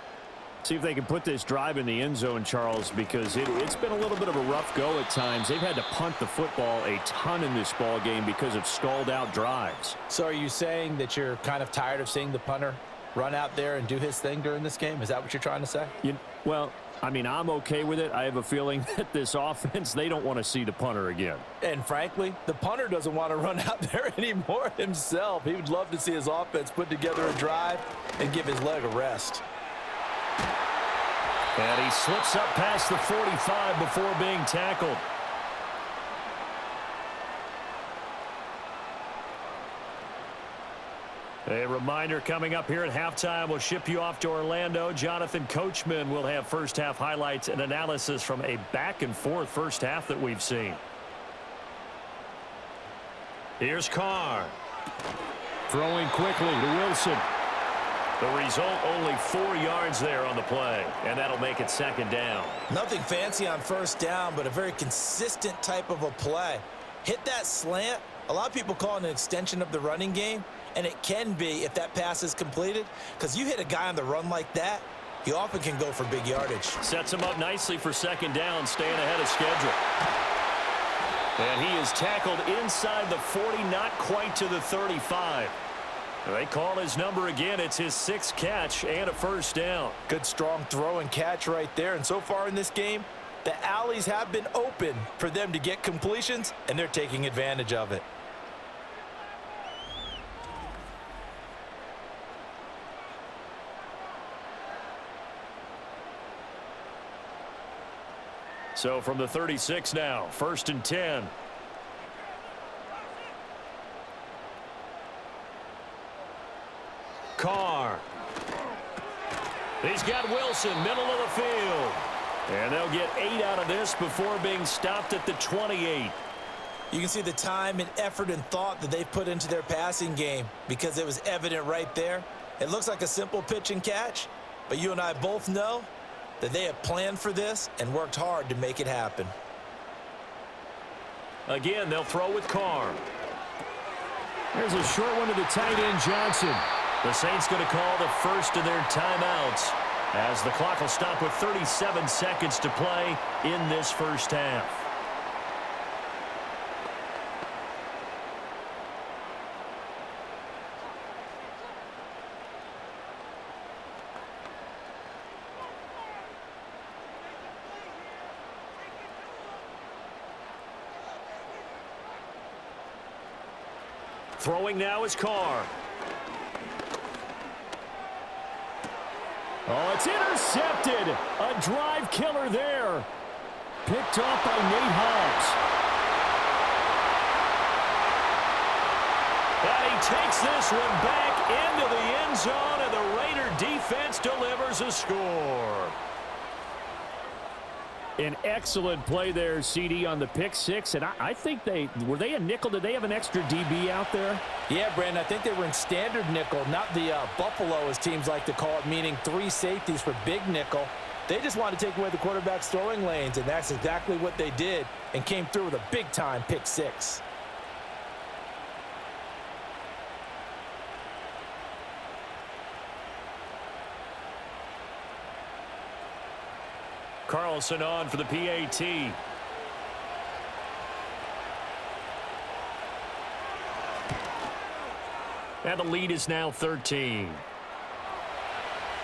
See if they can put this drive in the end zone, Charles, because it's been a little bit of a rough go at times. They've had to punt the football a ton in this ball game because of stalled out drives. So are you saying that you're kind of tired of seeing the punter run out there and do his thing during this game? Is that what you're trying to say? Well, I mean, I'm okay with it. I have a feeling that this offense, they don't want to see the punter again. And frankly, the punter doesn't want to run out there anymore himself. He would love to see his offense put together a drive and give his leg a rest. And he slips up past the 45 before being tackled. A reminder coming up here at halftime. We'll ship you off to Orlando. Jonathan Coachman will have first half highlights and analysis from a back-and-forth first half that we've seen. Here's Carr. Throwing quickly to Wilson. The result, only 4 yards there on the play, and that'll make it second down. Nothing fancy on first down, but a very consistent type of a play. Hit that slant. A lot of people call it an extension of the running game. And it can be if that pass is completed, because you hit a guy on the run like that, he often can go for big yardage. Sets him up nicely for second down, staying ahead of schedule. And he is tackled inside the 40, not quite to the 35. They call his number again. It's his 6th catch and a first down. Good, strong throw and catch right there. And so far in this game, the alleys have been open for them to get completions, and they're taking advantage of it. So from the 36 now, 1st and 10. Carr. He's got Wilson, middle of the field. And they'll get 8 out of this before being stopped at the 28. You can see the time and effort and thought that they've put into their passing game because it was evident right there. It looks like a simple pitch and catch, but you and I both know that they have planned for this and worked hard to make it happen. Again, they'll throw with Carr. There's a short one to the tight end, Johnson. The Saints going to call the first of their timeouts as the clock will stop with 37 seconds to play in this first half. Throwing now is Carr. Oh, it's intercepted. A drive killer there. Picked off by Nate Hobbs. And he takes this one back into the end zone, and the Raider defense delivers a score. An excellent play there, CD, on the pick six. And I think were they a nickel? Did they have an extra DB out there? Yeah, Brandon, I think they were in standard nickel, not the Buffalo, as teams like to call it, meaning 3 safeties for big nickel. They just wanted to take away the quarterback's throwing lanes, and that's exactly what they did and came through with a big-time pick six. Carlson on for the PAT. And the lead is now 13.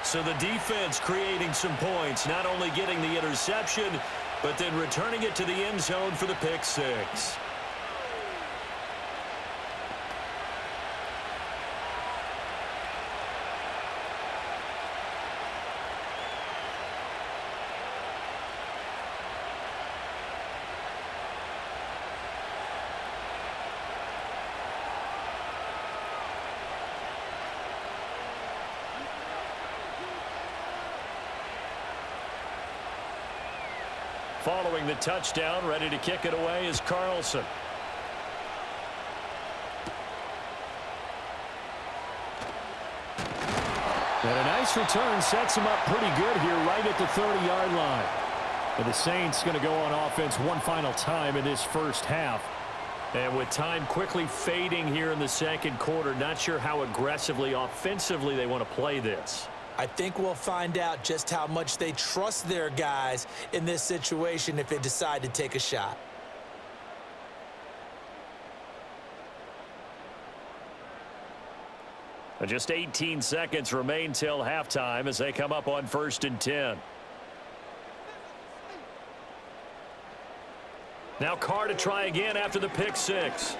So the defense creating some points, not only getting the interception, but then returning it to the end zone for the pick six. Following the touchdown, ready to kick it away is Carlson. And a nice return sets him up pretty good here right at the 30-yard line. And the Saints going to go on offense one final time in this first half. And with time quickly fading here in the second quarter, not sure how aggressively, offensively they want to play this. I think we'll find out just how much they trust their guys in this situation if they decide to take a shot. Just 18 seconds remain till halftime as they come up on 1st and 10. Now Carr to try again after the pick six.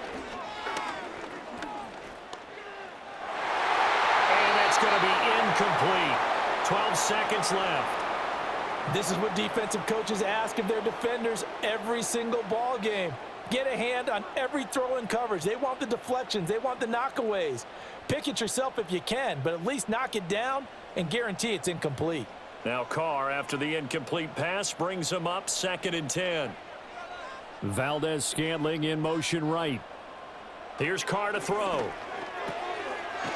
Going to be incomplete. 12 seconds left. This is what defensive coaches ask of their defenders every single ball game. Get a hand on every throw in coverage. They want the deflections. They want the knockaways. Pick it yourself if you can, but at least knock it down and guarantee it's incomplete. Now Carr, after the incomplete pass, brings him up 2nd and 10. Valdez-Scantling in motion right. Here's Carr to throw.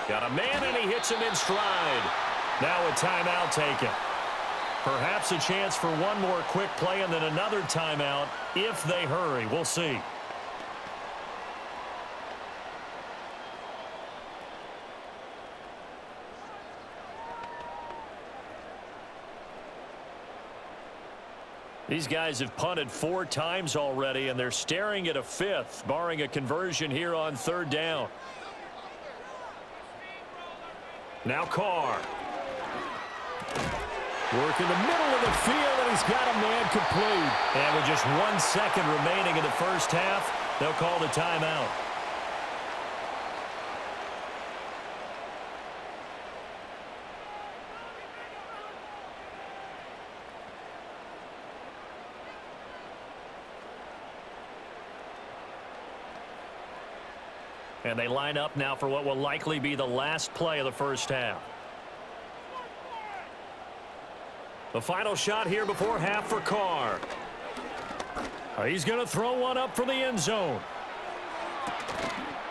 Got a man, and he hits him in stride. Now a timeout taken. Perhaps a chance for one more quick play and then another timeout if they hurry. We'll see. These guys have punted 4 times already, and they're staring at a 5th, barring a conversion here on 3rd down. Now Carr. Work in the middle of the field, and he's got a man complete. And with just 1 second remaining in the first half, they'll call the timeout. And they line up now for what will likely be the last play of the first half. The final shot here before half for Carr. He's going to throw one up for the end zone.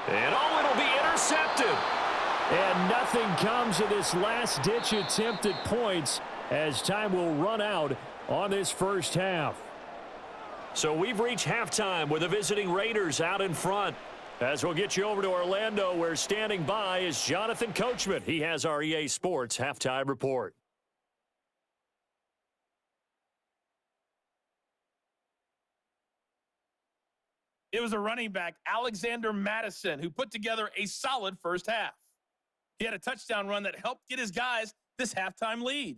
And oh, it'll be intercepted. And nothing comes of this last-ditch attempt at points as time will run out on this first half. So we've reached halftime with the visiting Raiders out in front. As we'll get you over to Orlando, where standing by is Jonathan Coachman. He has our EA Sports halftime report. It was a running back, Alexander Madison, who put together a solid first half. He had a touchdown run that helped get his guys this halftime lead.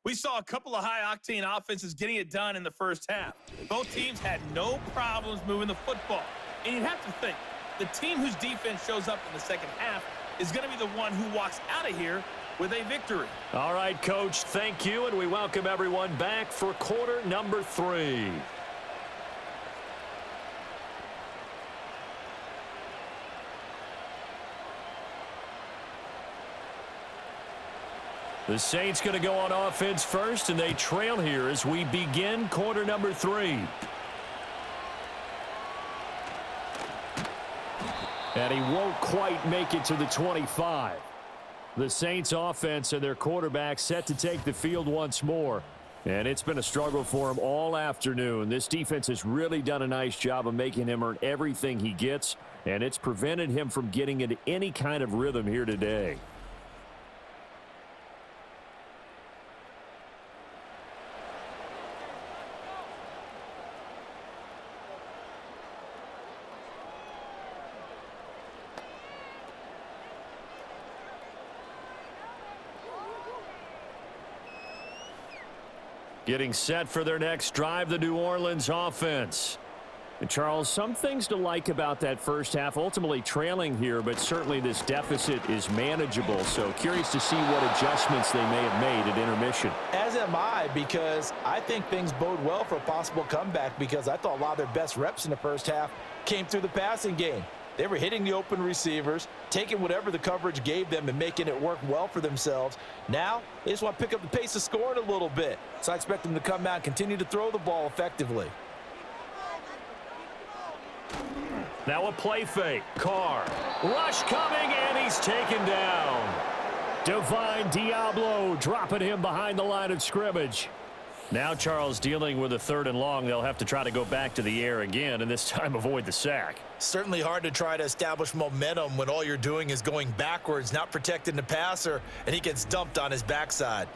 We saw a couple of high-octane offenses getting it done in the first half. Both teams had no problems moving the football. And you'd have to think, the team whose defense shows up in the second half is going to be the one who walks out of here with a victory. All right, Coach, thank you, and we welcome everyone back for quarter number 3. The Saints going to go on offense first, and they trail here as we begin quarter number 3. And he won't quite make it to the 25. The Saints offense and their quarterback set to take the field once more. And it's been a struggle for him all afternoon. This defense has really done a nice job of making him earn everything he gets, and it's prevented him from getting into any kind of rhythm here today. Getting set for their next drive, the New Orleans offense. And Charles, some things to like about that first half, ultimately trailing here, but certainly this deficit is manageable. So curious to see what adjustments they may have made at intermission. As am I, because I think things bode well for a possible comeback, because I thought a lot of their best reps in the first half came through the passing game. They were hitting the open receivers, taking whatever the coverage gave them and making it work well for themselves. Now, they just want to pick up the pace of scoring a little bit. So I expect them to come out and continue to throw the ball effectively. Now a play fake. Carr. Rush coming, and he's taken down. Divine Diablo dropping him behind the line of scrimmage. Now Charles dealing with a 3rd and long. They'll have to try to go back to the air again, and this time avoid the sack. Certainly hard to try to establish momentum when all you're doing is going backwards, not protecting the passer, and he gets dumped on his backside.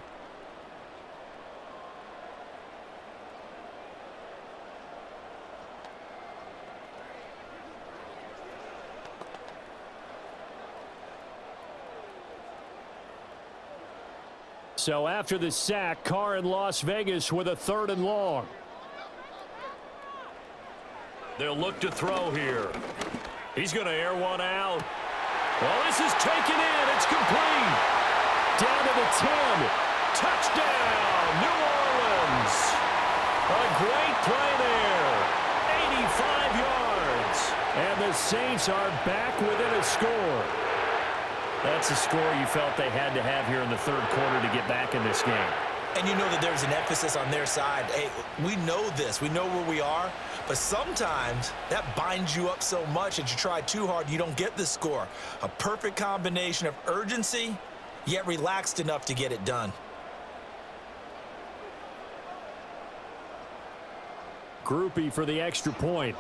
So after the sack, Carr in Las Vegas with a 3rd and long. They'll look to throw here. He's going to air one out. Well, this is taken in. It's complete. Down to the 10. Touchdown, New Orleans. A great play there. 85 yards. And the Saints are back within a score. That's a score you felt they had to have here in the 3rd quarter to get back in this game. And you know that there's an emphasis on their side. Hey, we know this. We know where we are. But sometimes that binds you up so much that you try too hard, you don't get the score. A perfect combination of urgency, yet relaxed enough to get it done. Groupie for the extra point.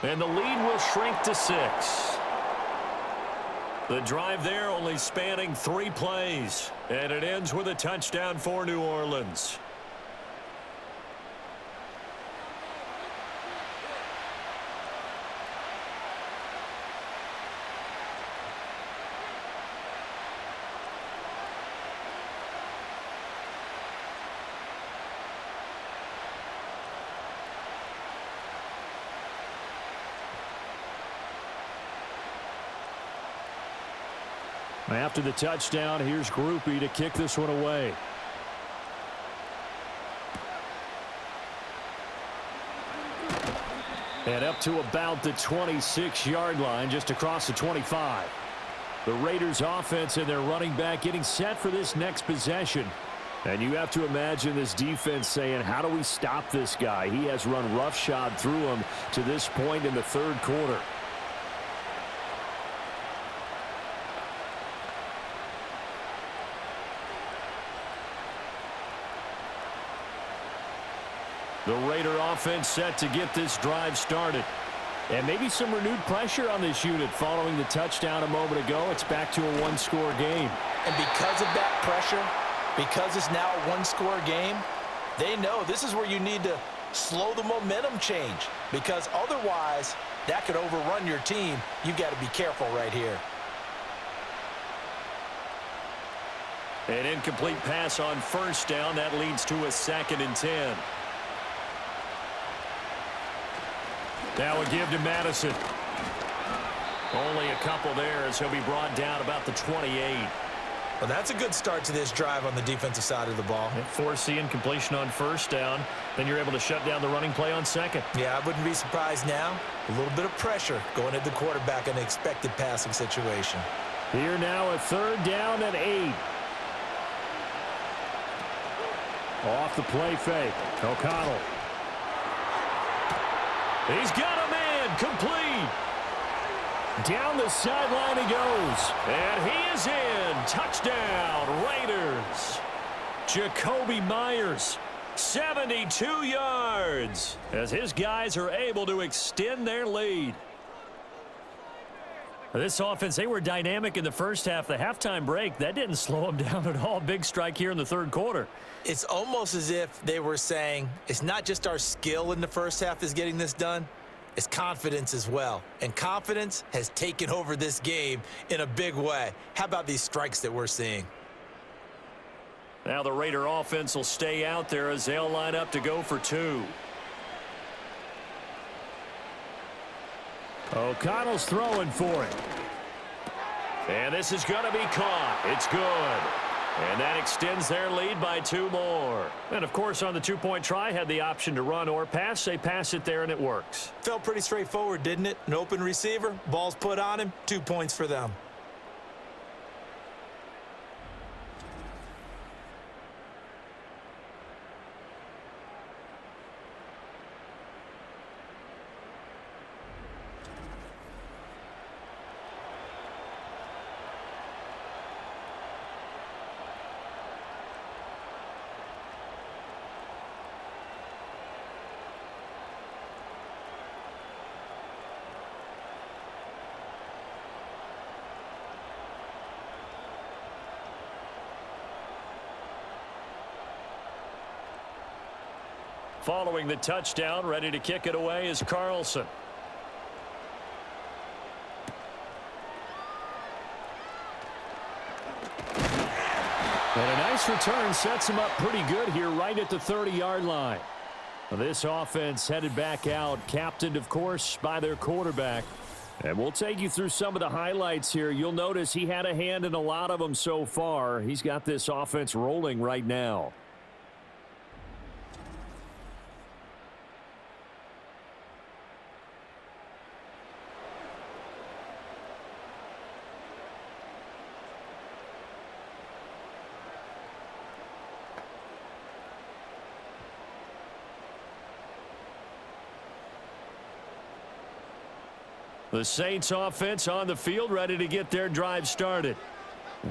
And the lead will shrink to 6. The drive there only spanning 3 plays. And it ends with a touchdown for New Orleans. After the touchdown, here's Groupie to kick this one away. And up to about the 26-yard line, just across the 25. The Raiders offense and their running back getting set for this next possession. And you have to imagine this defense saying, how do we stop this guy? He has run roughshod through him to this point in the third quarter. The Raider offense set to get this drive started. And maybe some renewed pressure on this unit following the touchdown a moment ago. It's back to a one-score game. And because of that pressure, because it's now a one-score game, they know this is where you need to slow the momentum change, because otherwise that could overrun your team. You've got to be careful right here. An incomplete pass on first down. That leads to a 2nd and 10. Now a give to Madison. Only a couple there as he'll be brought down about the 28. Well, that's a good start to this drive on the defensive side of the ball. Force the incompletion on first down. Then you're able to shut down the running play on second. Yeah, I wouldn't be surprised now. A little bit of pressure going at the quarterback in an expected passing situation. Here now a 3rd down and 8. Off the play fake. O'Connell. He's got a man complete. Down the sideline he goes. And he is in. Touchdown, Raiders. Jacoby Myers, 72 yards, as his guys are able to extend their lead. This offense, they were dynamic in the first half. The halftime break, that didn't slow them down at all. Big strike here in the third quarter. It's almost as if they were saying, it's not just our skill in the first half is getting this done, it's confidence as well. And confidence has taken over this game in a big way. How about these strikes that we're seeing? Now the Raider offense will stay out there as they'll line up to go for 2. O'Connell's throwing for it. And this is going to be caught. It's good. And that extends their lead by 2 more. And, of course, on the 2-point try, had the option to run or pass. They pass it there, and it works. Felt pretty straightforward, didn't it? An open receiver, ball's put on him, 2 points for them. Following the touchdown, ready to kick it away is Carlson. And a nice return sets him up pretty good here right at the 30-yard line. This offense headed back out, captained, of course, by their quarterback. And we'll take you through some of the highlights here. You'll notice he had a hand in a lot of them so far. He's got this offense rolling right now. The Saints offense on the field, ready to get their drive started.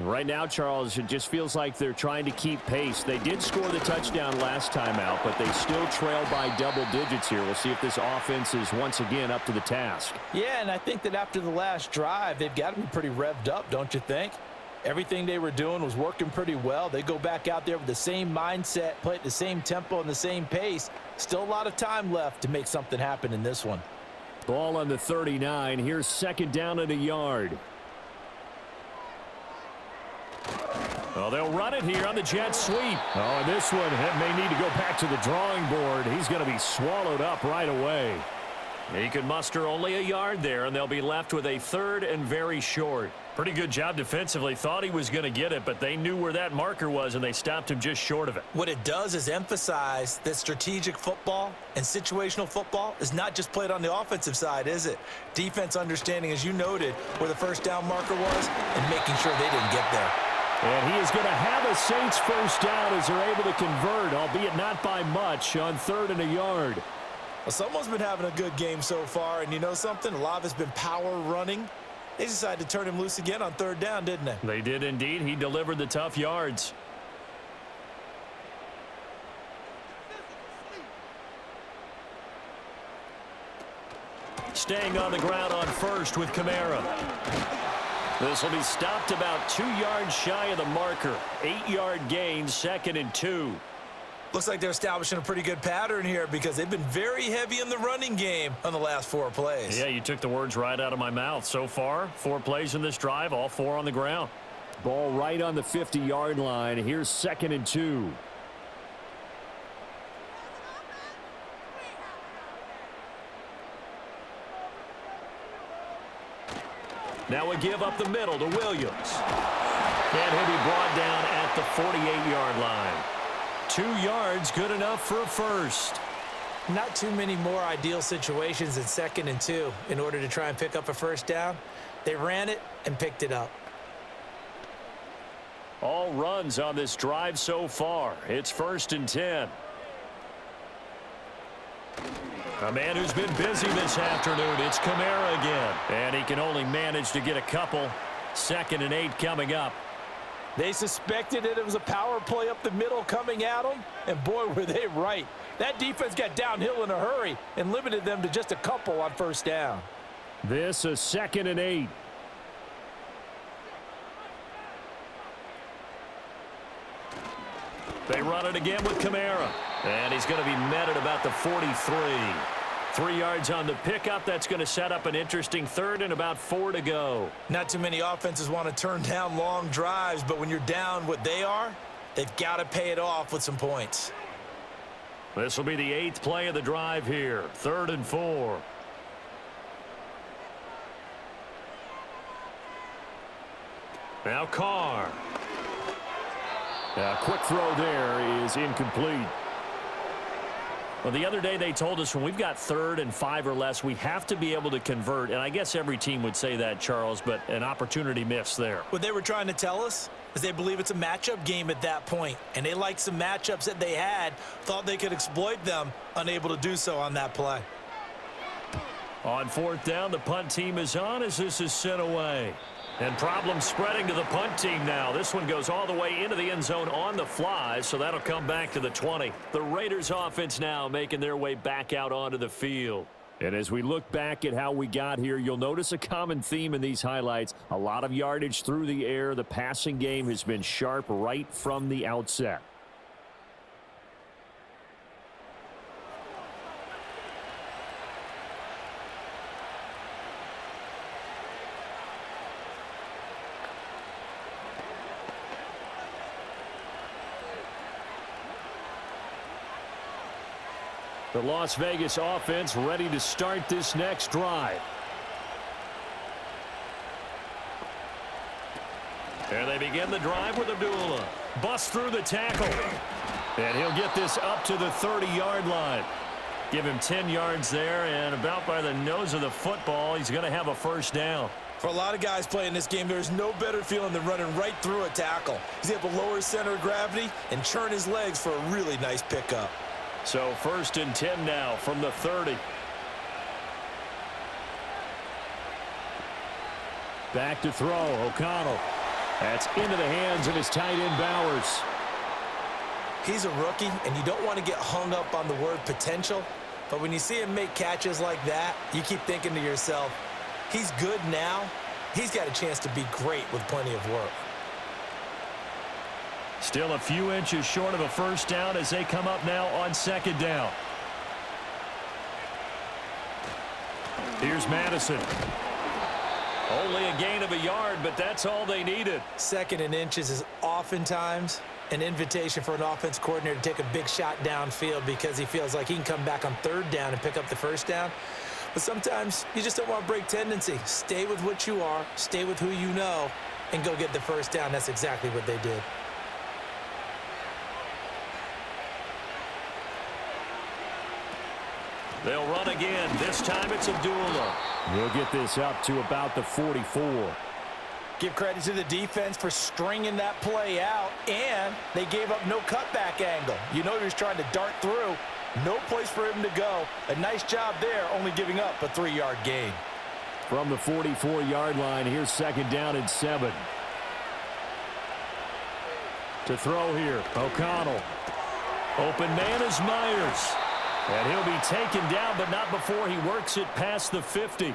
Right now, Charles, it just feels like they're trying to keep pace. They did score the touchdown last time out, but they still trail by double digits here. We'll see if this offense is once again up to the task. Yeah, and I think that after the last drive, they've got to be pretty revved up, don't you think? Everything they were doing was working pretty well. They go back out there with the same mindset, play at the same tempo and the same pace. Still a lot of time left to make something happen in this one. Ball on the 39. Here's 2nd down and a yard. Oh, they'll run it here on the jet sweep. Oh, and this one may need to go back to the drawing board. He's going to be swallowed up right away. He can muster only a yard there, and they'll be left with a 3rd and very short. Pretty good job defensively. Thought he was going to get it, but they knew where that marker was, and they stopped him just short of it. What it does is emphasize that strategic football and situational football is not just played on the offensive side, is it? Defense understanding, as you noted, where the first down marker was and making sure they didn't get there. And he is going to have a Saints first down as they're able to convert, albeit not by much, on 3rd and a yard. Well, someone's been having a good game so far, and you know something? A lot of it's been power running. They decided to turn him loose again on 3rd down, didn't they? They did indeed. He delivered the tough yards. Staying on the ground on 1st with Kamara. This will be stopped about 2 yards shy of the marker. 8-yard gain, 2nd and 2. Looks like they're establishing a pretty good pattern here because they've been very heavy in the running game on the last 4 plays. Yeah, you took the words right out of my mouth. So far, 4 plays in this drive, all 4 on the ground. Ball right on the 50-yard line. Here's 2nd and 2. Now we give up the middle to Williams. And he'll be brought down at the 48-yard line. 2 yards, good enough for a first. Not too many more ideal situations in 2nd and 2 in order to try and pick up a first down. They ran it and picked it up. All runs on this drive so far. It's 1st and 10. A man who's been busy this afternoon. It's Kamara again. And he can only manage to get a couple. 2nd and 8 coming up. They suspected that it was a power play up the middle coming at them, and boy, were they right. That defense got downhill in a hurry and limited them to just a couple on 1st down. This is 2nd and 8. They run it again with Kamara. And he's going to be met at about the 43. 3 yards on the pickup. That's going to set up an interesting 3rd and about 4 to go. Not too many offenses want to turn down long drives, but when you're down what they are, they've got to pay it off with some points. This will be the 8th play of the drive here. 3rd and 4. Now Carr. A quick throw there is incomplete. Well, the other day they told us when we've got 3rd and 5 or less, we have to be able to convert. And I guess every team would say that, Charles, but an opportunity missed there. What they were trying to tell us is they believe it's a matchup game at that point. And they liked some matchups that they had, thought they could exploit them, unable to do so on that play. On 4th down, the punt team is on as this is sent away. And problems spreading to the punt team now. This one goes all the way into the end zone on the fly, so that'll come back to the 20. The Raiders offense now making their way back out onto the field. And as we look back at how we got here, you'll notice a common theme in these highlights. A lot of yardage through the air. The passing game has been sharp right from the outset. The Las Vegas offense ready to start this next drive. There they begin the drive with Abdullah. Bust through the tackle. And he'll get this up to the 30-yard line. Give him 10 yards there, and about by the nose of the football, he's going to have a first down. For a lot of guys playing this game, there's no better feeling than running right through a tackle. He's able to lower his center of gravity and churn his legs for a really nice pickup. So 1st and 10 now from the 30. Back to throw, O'Connell. That's into the hands of his tight end, Bowers. He's a rookie, and you don't want to get hung up on the word potential, but when you see him make catches like that, you keep thinking to yourself, he's good now. He's got a chance to be great with plenty of work. Still a few inches short of a first down as they come up now on 2nd down. Here's Madison. Only a gain of a yard, but that's all they needed. 2nd and inches is oftentimes an invitation for an offense coordinator to take a big shot downfield because he feels like he can come back on 3rd down and pick up the first down. But sometimes you just don't want to break tendency. Stay with what you are, stay with who you know, and go get the first down. That's exactly what they did. They'll run again. This time it's Abdullah. He'll get this up to about the 44. Give credit to the defense for stringing that play out, and they gave up no cutback angle. You know he was trying to dart through. No place for him to go. A nice job there, only giving up a 3-yard gain. From the 44-yard line, here's 2nd down and 7. To throw here, O'Connell. Open man is Myers. And he'll be taken down, but not before he works it past the 50.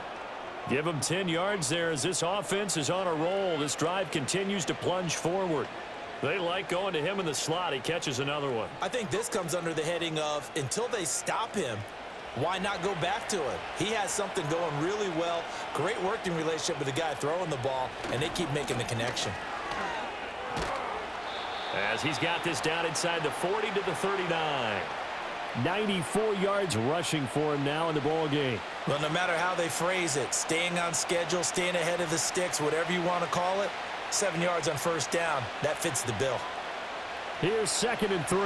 Give him 10 yards there as this offense is on a roll. This drive continues to plunge forward. They like going to him in the slot. He catches another one. I think this comes under the heading of until they stop him, why not go back to him? He has something going really well. Great working relationship with the guy throwing the ball, and they keep making the connection. As he's got this down inside the 40 to the 39. 94 yards rushing for him now in the ball game. Well, no matter how they phrase it, staying on schedule, staying ahead of the sticks, whatever you want to call it, 7 yards on first down, that fits the bill. Here's 2nd and 3.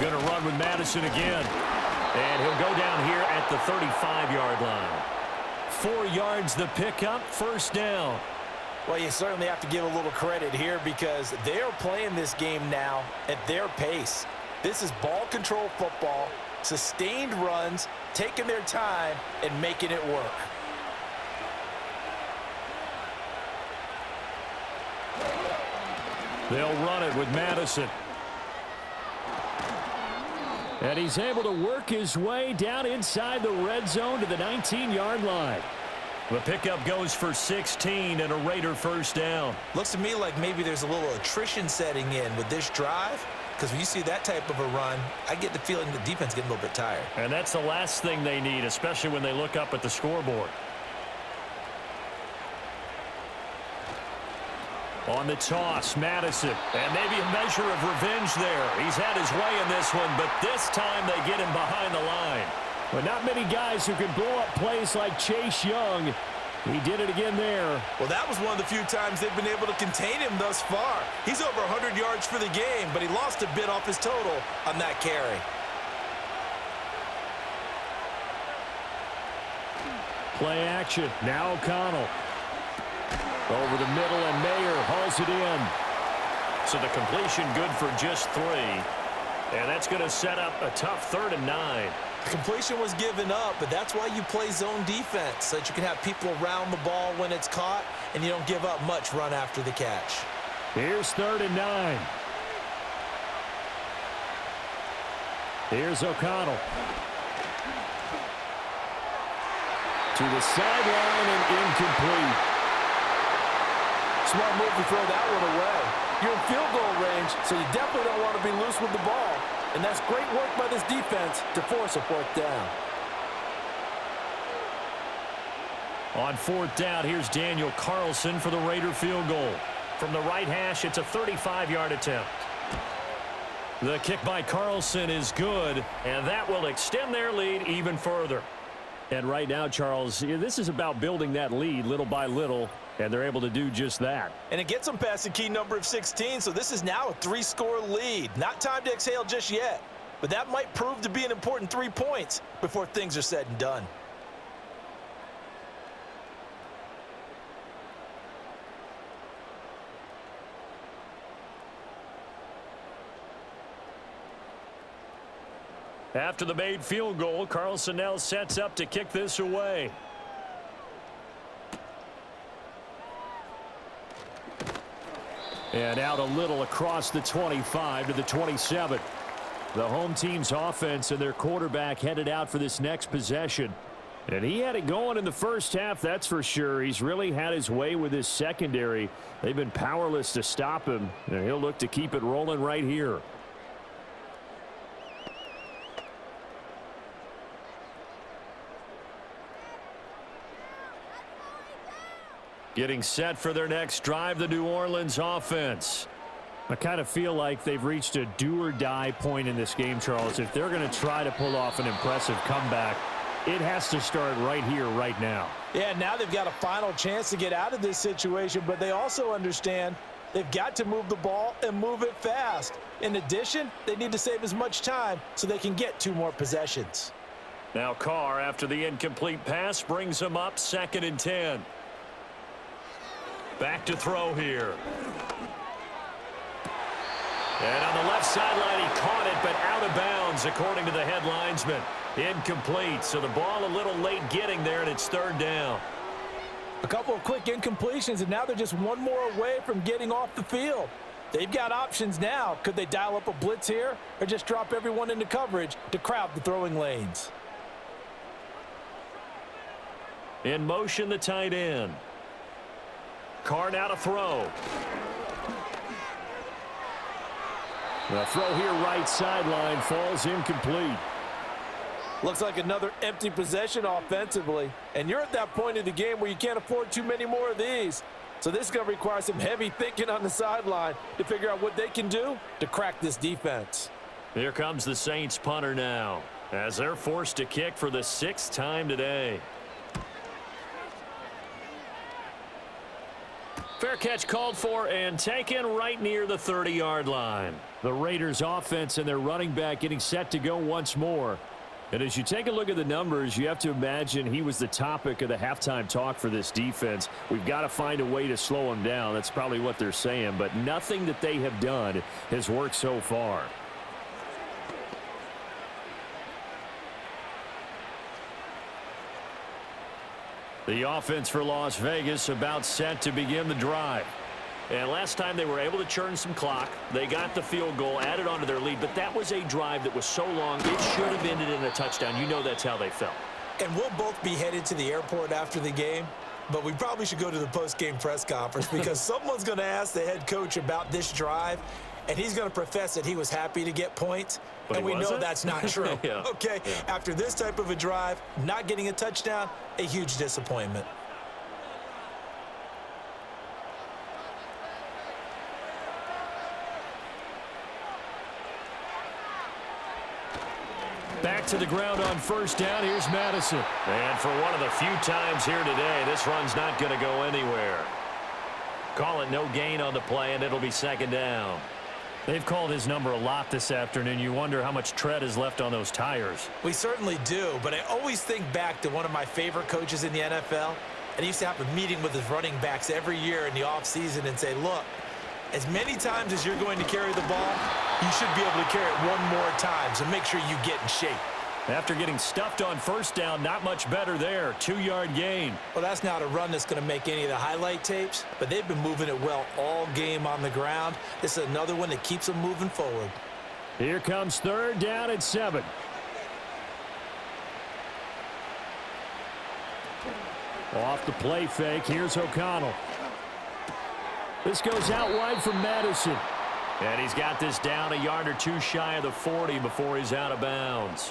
Going to run with Madison again. And he'll go down here at the 35-yard line. 4 yards the pickup, first down. Well, you certainly have to give a little credit here because they are playing this game now at their pace. This is ball control football, sustained runs, taking their time, and making it work. They'll run it with Madison. And he's able to work his way down inside the red zone to the 19-yard line. The pickup goes for 16 and a Raider first down. Looks to me like maybe there's a little attrition setting in with this drive, because when you see that type of a run, I get the feeling the defense getting a little bit tired. And that's the last thing they need, especially when they look up at the scoreboard. On the toss, Madison. And maybe a measure of revenge there. He's had his way in this one, but this time they get him behind the line. But not many guys who can blow up plays like Chase Young. He did it again there. Well, that was one of the few times they've been able to contain him thus far. He's over 100 yards for the game, but he lost a bit off his total on that carry. Play action. Now O'Connell. Over the middle, and Mayer hauls it in. So the completion good for just 3. And that's going to set up a tough 3rd and 9. The completion was given up, but that's why you play zone defense, so that you can have people around the ball when it's caught, and you don't give up much run after the catch. Here's 3rd and 9. Here's O'Connell. To the sideline and incomplete. Smart move to throw that one away. You're in field goal range, so you definitely don't want to be loose with the ball. And that's great work by this defense to force a 4th down. On 4th down, here's Daniel Carlson for the Raider field goal. From the right hash, it's a 35-yard attempt. The kick by Carlson is good, and that will extend their lead even further. And right now, Charles, this is about building that lead little by little, and they're able to do just that. And it gets them past the key number of 16, so this is now a 3-score lead. Not time to exhale just yet, but that might prove to be an important 3 points before things are said and done. After the made field goal, Carlson now sets up to kick this away. And out a little across the 25 to the 27. The home team's offense and their quarterback headed out for this next possession. And he had it going in the first half, that's for sure. He's really had his way with his secondary. They've been powerless to stop him, and he'll look to keep it rolling right here. Getting set for their next drive, the New Orleans offense. I kind of feel like they've reached a do-or-die point in this game, Charles. If they're going to try to pull off an impressive comeback, it has to start right here, right now. Yeah, now they've got a final chance to get out of this situation, but they also understand they've got to move the ball and move it fast. In addition, they need to save as much time so they can get 2 more possessions. Now Carr, after the incomplete pass, brings him up 2nd and 10. Back to throw here. And on the left sideline, he caught it, but out of bounds, according to the head linesman. Incomplete, so the ball a little late getting there, and it's 3rd down. A couple of quick incompletions, and now they're just 1 more away from getting off the field. They've got options now. Could they dial up a blitz here or just drop everyone into coverage to crowd the throwing lanes? In motion, the tight end. Carr now to throw. The throw here right sideline falls incomplete. Looks like another empty possession offensively. And you're at that point of the game where you can't afford too many more of these. So this is going to require some heavy thinking on the sideline to figure out what they can do to crack this defense. Here comes the Saints punter now, as they're forced to kick for the 6th time today. Fair catch called for and taken right near the 30-yard line. The Raiders offense and their running back getting set to go once more. And as you take a look at the numbers, you have to imagine he was the topic of the halftime talk for this defense. We've got to find a way to slow him down. That's probably what they're saying, but nothing that they have done has worked so far. The offense for Las Vegas about set to begin the drive. And last time they were able to churn some clock. They got the field goal, added on to their lead, but that was a drive that was so long it should have ended in a touchdown. You know that's how they felt. And we'll both be headed to the airport after the game, but we probably should go to the post-game press conference because someone's going to ask the head coach about this drive, and he's going to profess that he was happy to get points, but and we know that's not true. Yeah. Okay, yeah. After this type of a drive, not getting a touchdown, a huge disappointment. Back to the ground on 1st down. Here's Madison. And for one of the few times here today, this run's not going to go anywhere. Call it no gain on the play, and it'll be 2nd down. They've called his number a lot this afternoon. You wonder how much tread is left on those tires. We certainly do, but I always think back to one of my favorite coaches in the NFL, and he used to have a meeting with his running backs every year in the offseason and say, look, as many times as you're going to carry the ball, you should be able to carry it 1 more time, so make sure you get in shape. After getting stuffed on 1st down, not much better there. 2-yard gain. Well, that's not a run that's going to make any of the highlight tapes, but they've been moving it well all game on the ground. This is another one that keeps them moving forward. Here comes 3rd down and 7. Off the play fake, here's O'Connell. This goes out wide from Madison. And he's got this down a yard or 2 shy of the 40 before he's out of bounds.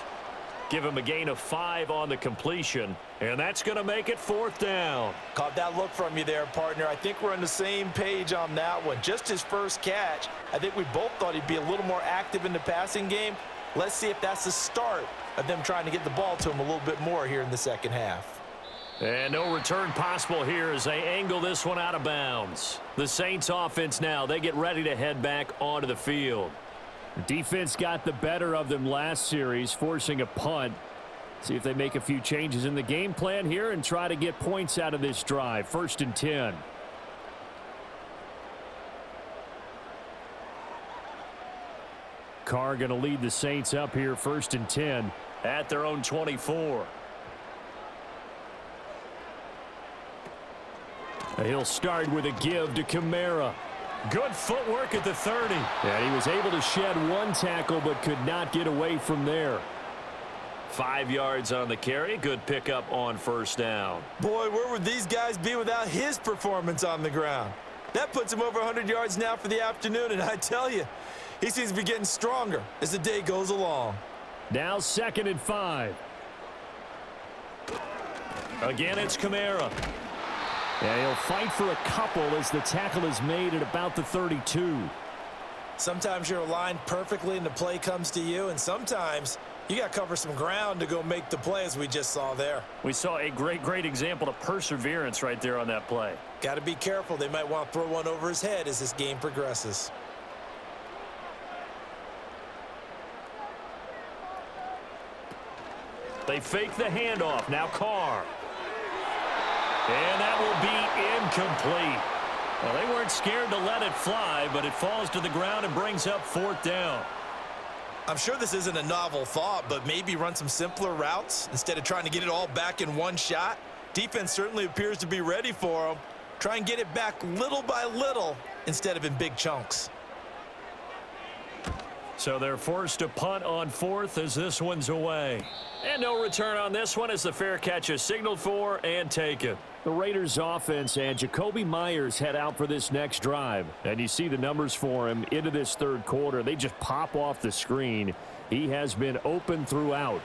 Give him a gain of 5 on the completion, and that's going to make it 4th down. Caught that look from you there, partner. I think we're on the same page on that one. Just his first catch. I think we both thought he'd be a little more active in the passing game. Let's see if that's the start of them trying to get the ball to him a little bit more here in the 2nd half. And no return possible here as they angle this one out of bounds. The Saints offense now, they get ready to head back onto the field. The defense got the better of them last series, forcing a punt. See if they make a few changes in the game plan here and try to get points out of this drive. 1st and 10. Carr going to lead the Saints up here, 1st and 10. At their own 24. He'll start with a give to Kamara. Good footwork at the 30. And he was able to shed 1 tackle but could not get away from there. 5 yards on the carry. Good pickup on 1st down. Boy, where would these guys be without his performance on the ground? That puts him over 100 yards now for the afternoon, and I tell you, he seems to be getting stronger as the day goes along. Now 2nd and 5. Again, it's Kamara. And he'll fight for a couple as the tackle is made at about the 32. Sometimes you're aligned perfectly and the play comes to you, and sometimes you got to cover some ground to go make the play, as we just saw there. We saw a great example of perseverance right there on that play. Got to be careful. They might want to throw one over his head as this game progresses. They fake the handoff. Now Carr. And that will be incomplete. Well, they weren't scared to let it fly, but it falls to the ground and brings up 4th down. I'm sure this isn't a novel thought, but maybe run some simpler routes instead of trying to get it all back in one shot. Defense certainly appears to be ready for them. Try and get it back little by little instead of in big chunks. So they're forced to punt on 4th as this one's away. And no return on this one as the fair catch is signaled for and taken. The Raiders offense and Jacoby Myers head out for this next drive. And you see the numbers for him into this 3rd quarter. They just pop off the screen. He has been open throughout.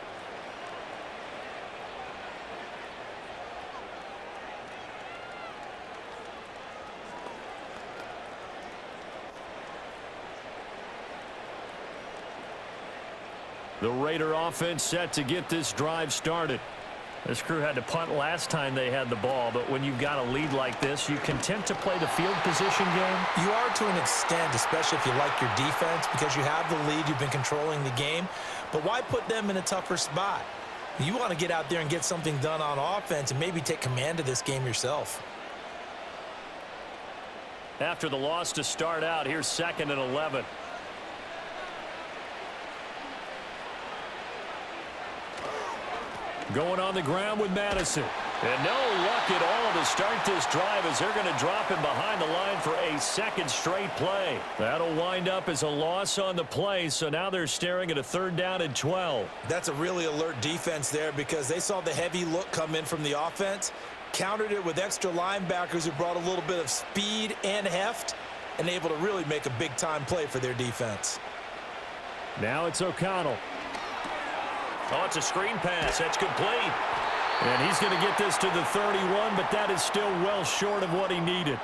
The Raider offense set to get this drive started. This crew had to punt last time they had the ball, but when you've got a lead like this, you content to play the field position game? You are to an extent, especially if you like your defense, because you have the lead, you've been controlling the game. But why put them in a tougher spot? You want to get out there and get something done on offense and maybe take command of this game yourself. After the loss to start out, here's 2nd and 11. Going on the ground with Madison. And no luck at all to start this drive as they're going to drop him behind the line for a 2nd straight play. That'll wind up as a loss on the play, so now they're staring at a 3rd down and 12. That's a really alert defense there because they saw the heavy look come in from the offense, countered it with extra linebackers who brought a little bit of speed and heft, and able to really make a big-time play for their defense. Now it's O'Connell. Oh, it's a screen pass. That's complete. And he's going to get this to the 31, but that is still well short of what he needed.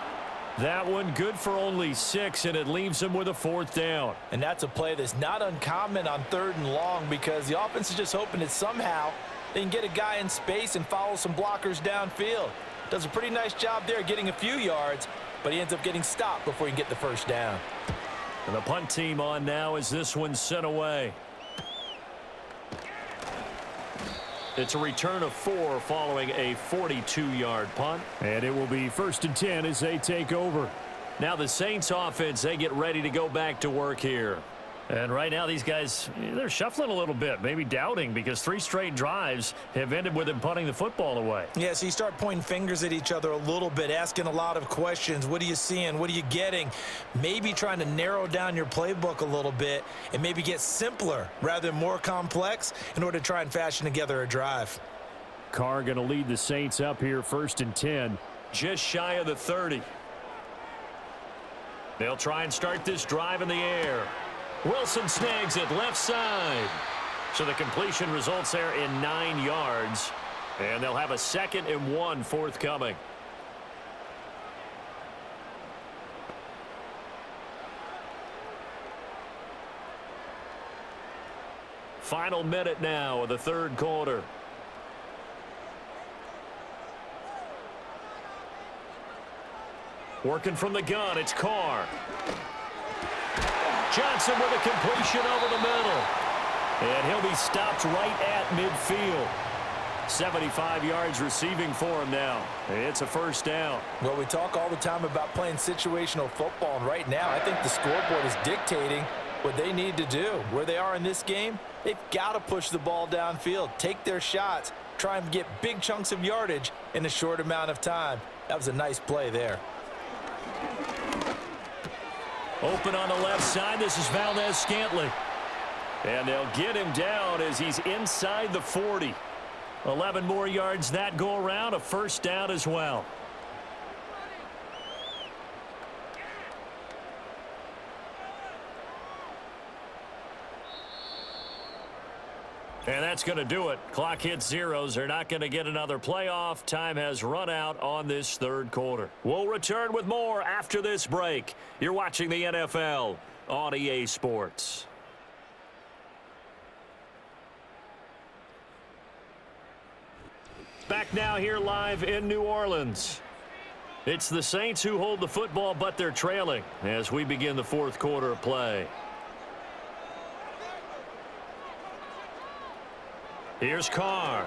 That one good for only 6, and it leaves him with a 4th down. And that's a play that's not uncommon on 3rd and long because the offense is just hoping that somehow they can get a guy in space and follow some blockers downfield. Does a pretty nice job there getting a few yards, but he ends up getting stopped before he can get the 1st down. And the punt team on now as this one's sent away. It's a return of 4 following a 42-yard punt. And it will be 1st and 10 as they take over. Now the Saints offense, they get ready to go back to work here. And right now these guys, they're shuffling a little bit, maybe doubting because 3 straight drives have ended with them punting the football away. Yeah, so you start pointing fingers at each other a little bit, asking a lot of questions. What are you seeing? What are you getting? Maybe trying to narrow down your playbook a little bit and maybe get simpler rather than more complex in order to try and fashion together a drive. Carr going to lead the Saints up here 1st and 10, just shy of the 30. They'll try and start this drive in the air. Wilson snags it left side. So the completion results there in 9 yards. And they'll have a 2nd and 1 forthcoming. Final minute now of the 3rd quarter. Working from the gun, it's Carr. Johnson with a completion over the middle. And he'll be stopped right at midfield. 75 yards receiving for him now. It's a 1st down. Well, we talk all the time about playing situational football, and right now I think the scoreboard is dictating what they need to do. Where they are in this game, they've got to push the ball downfield, take their shots, try and get big chunks of yardage in a short amount of time. That was a nice play there. Open on the left side. This is Valdez-Scantling. And they'll get him down as he's inside the 40. 11 more yards that go around. A 1st down as well. And that's going to do it. Clock hits zeros. They're not going to get another playoff. Time has run out on this 3rd quarter. We'll return with more after this break. You're watching the NFL on EA Sports. Back now here live in New Orleans. It's the Saints who hold the football, but they're trailing as we begin the fourth quarter of play. Here's Carr.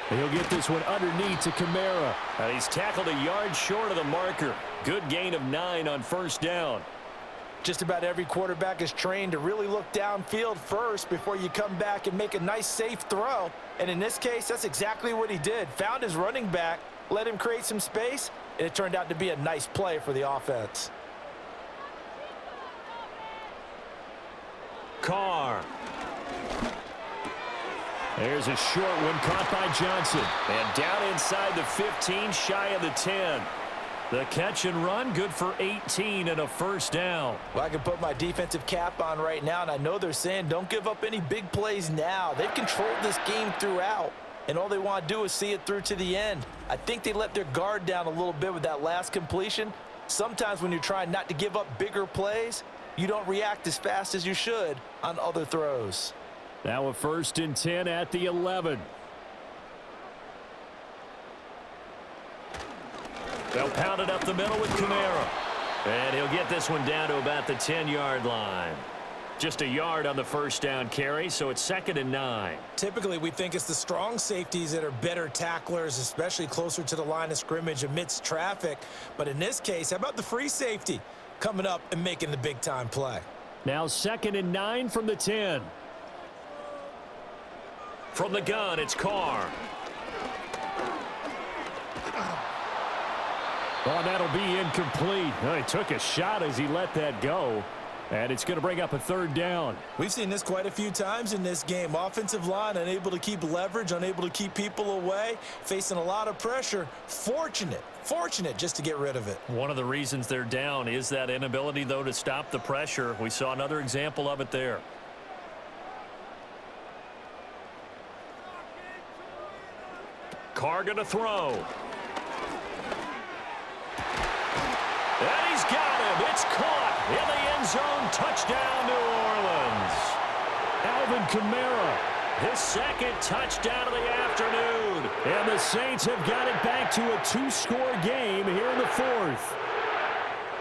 He'll get this one underneath to Kamara. He's tackled a yard short of the marker. Good gain of 9 on first down. Just about every quarterback is trained to really look downfield first before you come back and make a nice, safe throw. And in this case, that's exactly what he did. Found his running back, let him create some space, and it turned out to be a nice play for the offense. Carr. There's a short one caught by Johnson. And down inside the 15, shy of the 10. The catch and run, good for 18 and a first down. Well, I can put my defensive cap on right now, and I know they're saying don't give up any big plays now. They've controlled this game throughout, and all they want to do is see it through to the end. I think they let their guard down a little bit with that last completion. Sometimes when you're trying not to give up bigger plays, you don't react as fast as you should on other throws. Now a 1st and 10 at the 11. They'll pound it up the middle with Kamara. And he'll get this one down to about the 10-yard line. Just a yard on the first down carry, so it's 2nd and 9. Typically, we think it's the strong safeties that are better tacklers, especially closer to the line of scrimmage amidst traffic. But in this case, how about the free safety coming up and making the big-time play? Now 2nd and 9 from the 10. From the gun, it's Carr. Oh, that'll be incomplete. Oh, he took a shot as he let that go. And it's going to bring up a 3rd down. We've seen this quite a few times in this game. Offensive line unable to keep leverage, unable to keep people away, facing a lot of pressure. Fortunate just to get rid of it. One of the reasons they're down is that inability, though, to stop the pressure. We saw another example of it there. Carr gonna throw. And he's got him. It's caught in the end zone. Touchdown, New Orleans. Alvin Kamara. His 2nd touchdown of the afternoon. And the Saints have got it back to a 2-score game here in the 4th.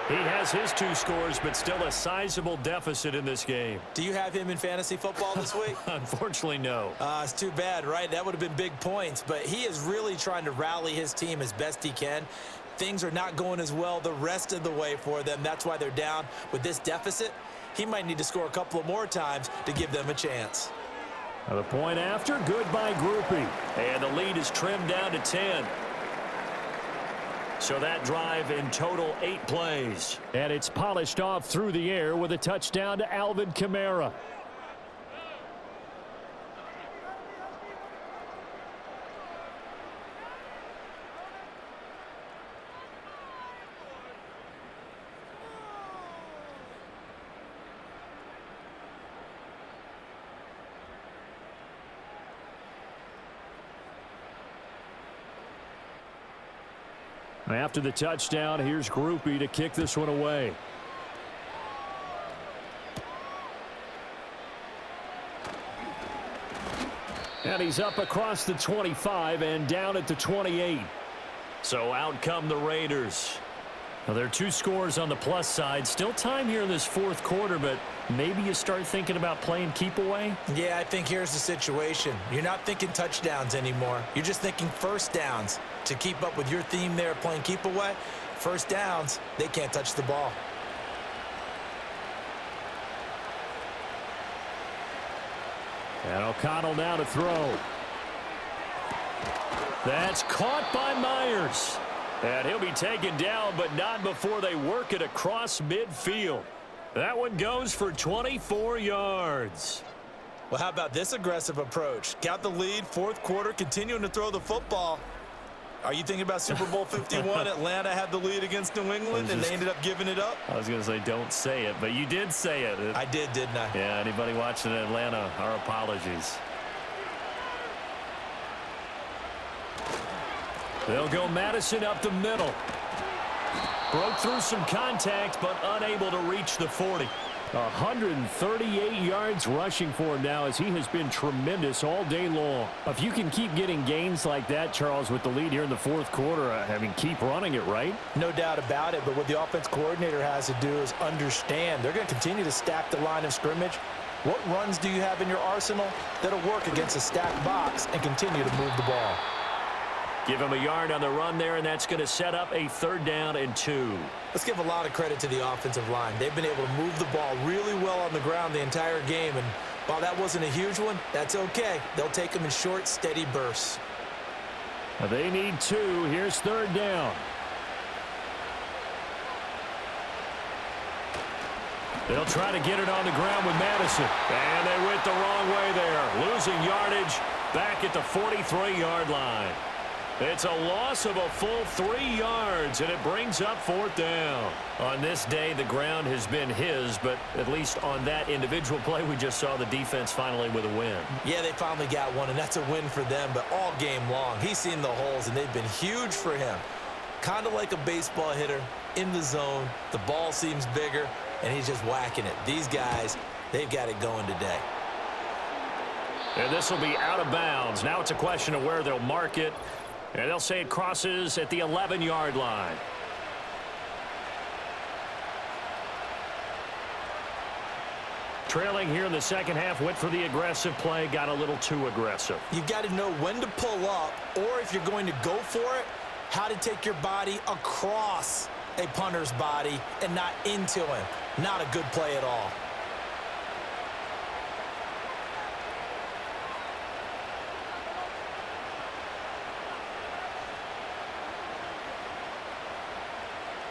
He has his 2 scores, but still a sizable deficit in this game. Do you have him in fantasy football this week? Unfortunately, no. It's too bad, right? That would have been big points, but he is really trying to rally his team as best he can. Things are not going as well the rest of the way for them. That's why they're down with this deficit. He might need to score a couple of more times to give them a chance. Now the point after, good by Groupie. And the lead is trimmed down to 10. So that drive in total 8 plays. And it's polished off through the air with a touchdown to Alvin Kamara. After the touchdown, here's Groupie to kick this one away. And he's up across the 25 and down at the 28. So out come the Raiders. Now, there are 2 scores on the plus side. Still time here in this 4th quarter, but maybe you start thinking about playing keep away? Yeah, I think here's the situation. You're not thinking touchdowns anymore. You're just thinking first downs. To keep up with your theme there playing keep away, first downs, they can't touch the ball. And O'Connell now to throw. That's caught by Myers. And he'll be taken down, but not before they work it across midfield. That one goes for 24 yards. Well, how about this aggressive approach? Got the lead, 4th quarter, continuing to throw the football. Are you thinking about Super Bowl 51? Atlanta had the lead against New England, and they ended up giving it up? I was going to say don't say it, but you did say it. I did, didn't I? Yeah, anybody watching Atlanta, our apologies. They'll go Madison up the middle. Broke through some contact, but unable to reach the 40. 138 yards rushing for him now, as he has been tremendous all day long. If you can keep getting gains like that, Charles, with the lead here in the fourth quarter, I mean, keep running it, right? No doubt about it, but what the offense coordinator has to do is understand they're going to continue to stack the line of scrimmage. What runs do you have in your arsenal that'll work against a stacked box and continue to move the ball? Give him a yard on the run there, and that's going to set up a 3rd down and 2. Let's give a lot of credit to the offensive line. They've been able to move the ball really well on the ground the entire game, and while that wasn't a huge one, that's okay. They'll take them in short, steady bursts. They need 2. Here's 3rd down. They'll try to get it on the ground with Madison. And they went the wrong way there. Losing yardage back at the 43-yard line. It's a loss of a full 3 yards, and it brings up 4th down. On this day, the ground has been his, but at least on that individual play, we just saw the defense finally with a win. Yeah, they finally got one, and that's a win for them, but all game long, he's seen the holes, and they've been huge for him. Kind of like a baseball hitter in the zone. The ball seems bigger, and he's just whacking it. These guys, they've got it going today. And this will be out of bounds. Now it's a question of where they'll mark it. And they'll say it crosses at the 11-yard line. Trailing here in the second half, went for the aggressive play, got a little too aggressive. You've got to know when to pull up, or if you're going to go for it, how to take your body across a punter's body and not into him. Not a good play at all.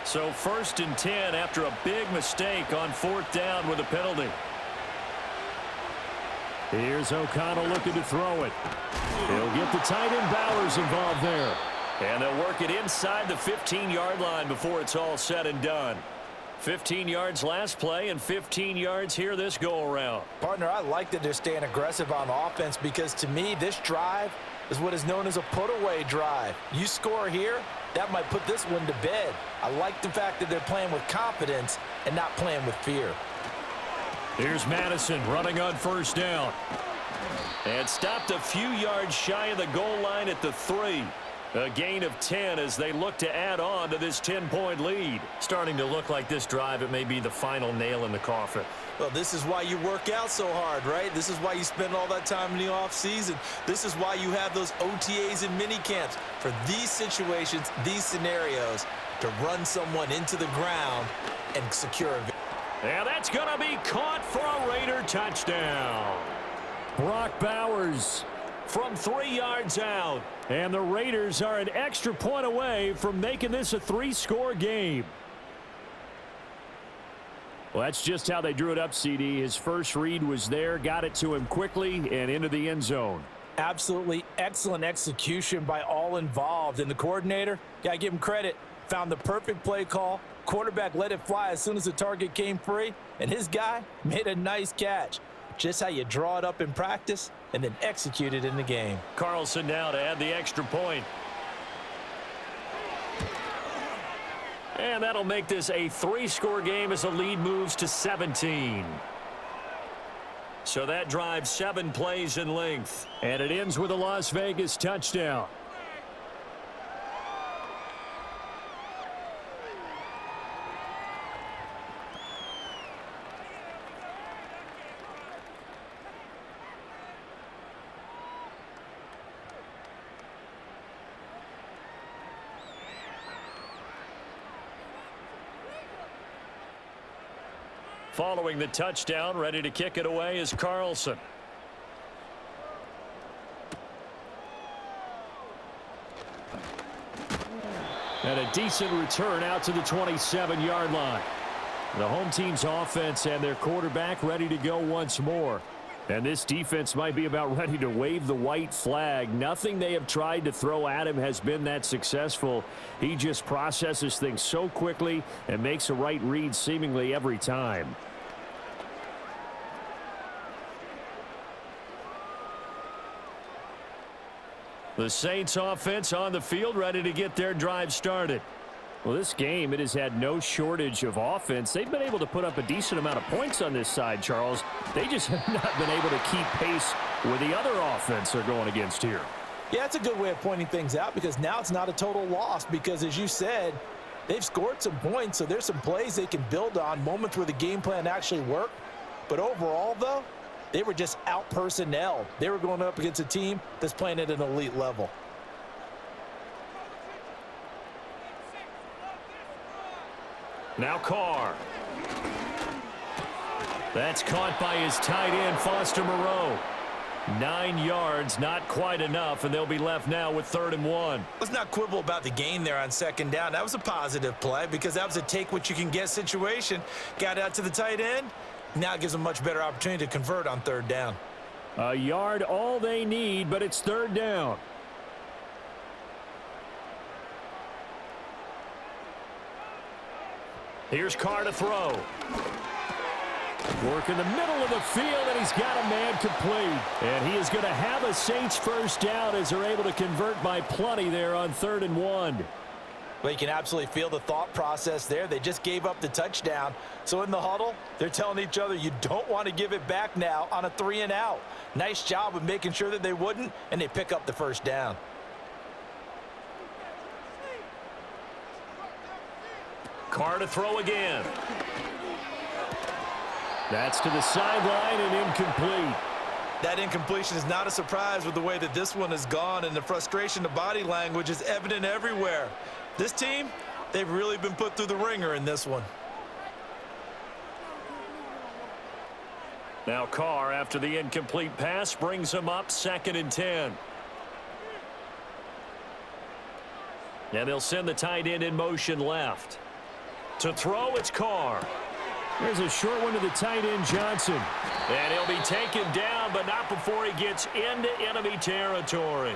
So 1st and 10 after a big mistake on 4th down with a penalty. Here's O'Connell looking to throw it. He'll get the tight end Bowers involved there. And they'll work it inside the 15-yard line before it's all said and done. 15 yards last play and 15 yards here this go-around. Partner, I like that they're staying aggressive on offense because, to me, this drive is what is known as a put-away drive. You score here, that might put this one to bed. I like the fact that they're playing with confidence and not playing with fear. Here's Madison running on 1st down. And stopped a few yards shy of the goal line at the 3. A gain of 10 as they look to add on to this 10-point lead. Starting to look like this drive, it may be the final nail in the coffin. Well, this is why you work out so hard, right? This is why you spend all that time in the offseason. This is why you have those OTAs and mini camps for these situations, these scenarios, to run someone into the ground and secure a victory. And that's going to be caught for a Raider touchdown. Brock Bowers from 3 yards out. And the Raiders are an extra point away from making this a 3-score game. Well, that's just how they drew it up, CD. His first read was there, got it to him quickly, and into the end zone. Absolutely excellent execution by all involved. And the coordinator, got to give him credit, found the perfect play call. Quarterback let it fly as soon as the target came free, and his guy made a nice catch. Just how you draw it up in practice and then execute it in the game. Carlson now to add the extra point. And that'll make this a 3-score game as the lead moves to 17. So that drives 7 plays in length. And it ends with a Las Vegas touchdown. Following the touchdown, ready to kick it away is Carlson. And a decent return out to the 27-yard line. The home team's offense and their quarterback ready to go once more. And this defense might be about ready to wave the white flag. Nothing they have tried to throw at him has been that successful. He just processes things so quickly and makes a right read seemingly every time. The Saints offense on the field ready to get their drive started. Well, this game, it has had no shortage of offense. They've been able to put up a decent amount of points on this side, Charles. They just have not been able to keep pace with the other offense they're going against here. Yeah, it's a good way of pointing things out because now it's not a total loss because, as you said, they've scored some points, so there's some plays they can build on, moments where the game plan actually worked. But overall, though, they were just out-personnelled. They were going up against a team that's playing at an elite level. Now Carr. That's caught by his tight end, Foster Moreau. 9 yards, not quite enough, and they'll be left now with 3rd and 1. Let's not quibble about the gain there on 2nd down. That was a positive play because that was a take-what-you-can-get situation. Got out to the tight end. Now it gives them a much better opportunity to convert on 3rd down. A yard all they need, but it's 3rd down. Here's Carr to throw. Work in the middle of the field, and he's got a man complete. And he is going to have a Saints 1st down as they're able to convert by plenty there on 3rd and 1. Well, you can absolutely feel the thought process there. They just gave up the touchdown. So in the huddle, they're telling each other, you don't want to give it back now on a 3-and-out. Nice job of making sure that they wouldn't, and they pick up the 1st down. Carr to throw again. That's to the sideline and incomplete. That incompletion is not a surprise with the way that this one has gone, and the frustration, the body language is evident everywhere. This team, they've really been put through the ringer in this one. Now Carr, after the incomplete pass, brings him up 2nd and 10. And they'll send the tight end in motion left. To throw, it's Carr. There's a short one to the tight end, Johnson. And he'll be taken down, but not before he gets into enemy territory.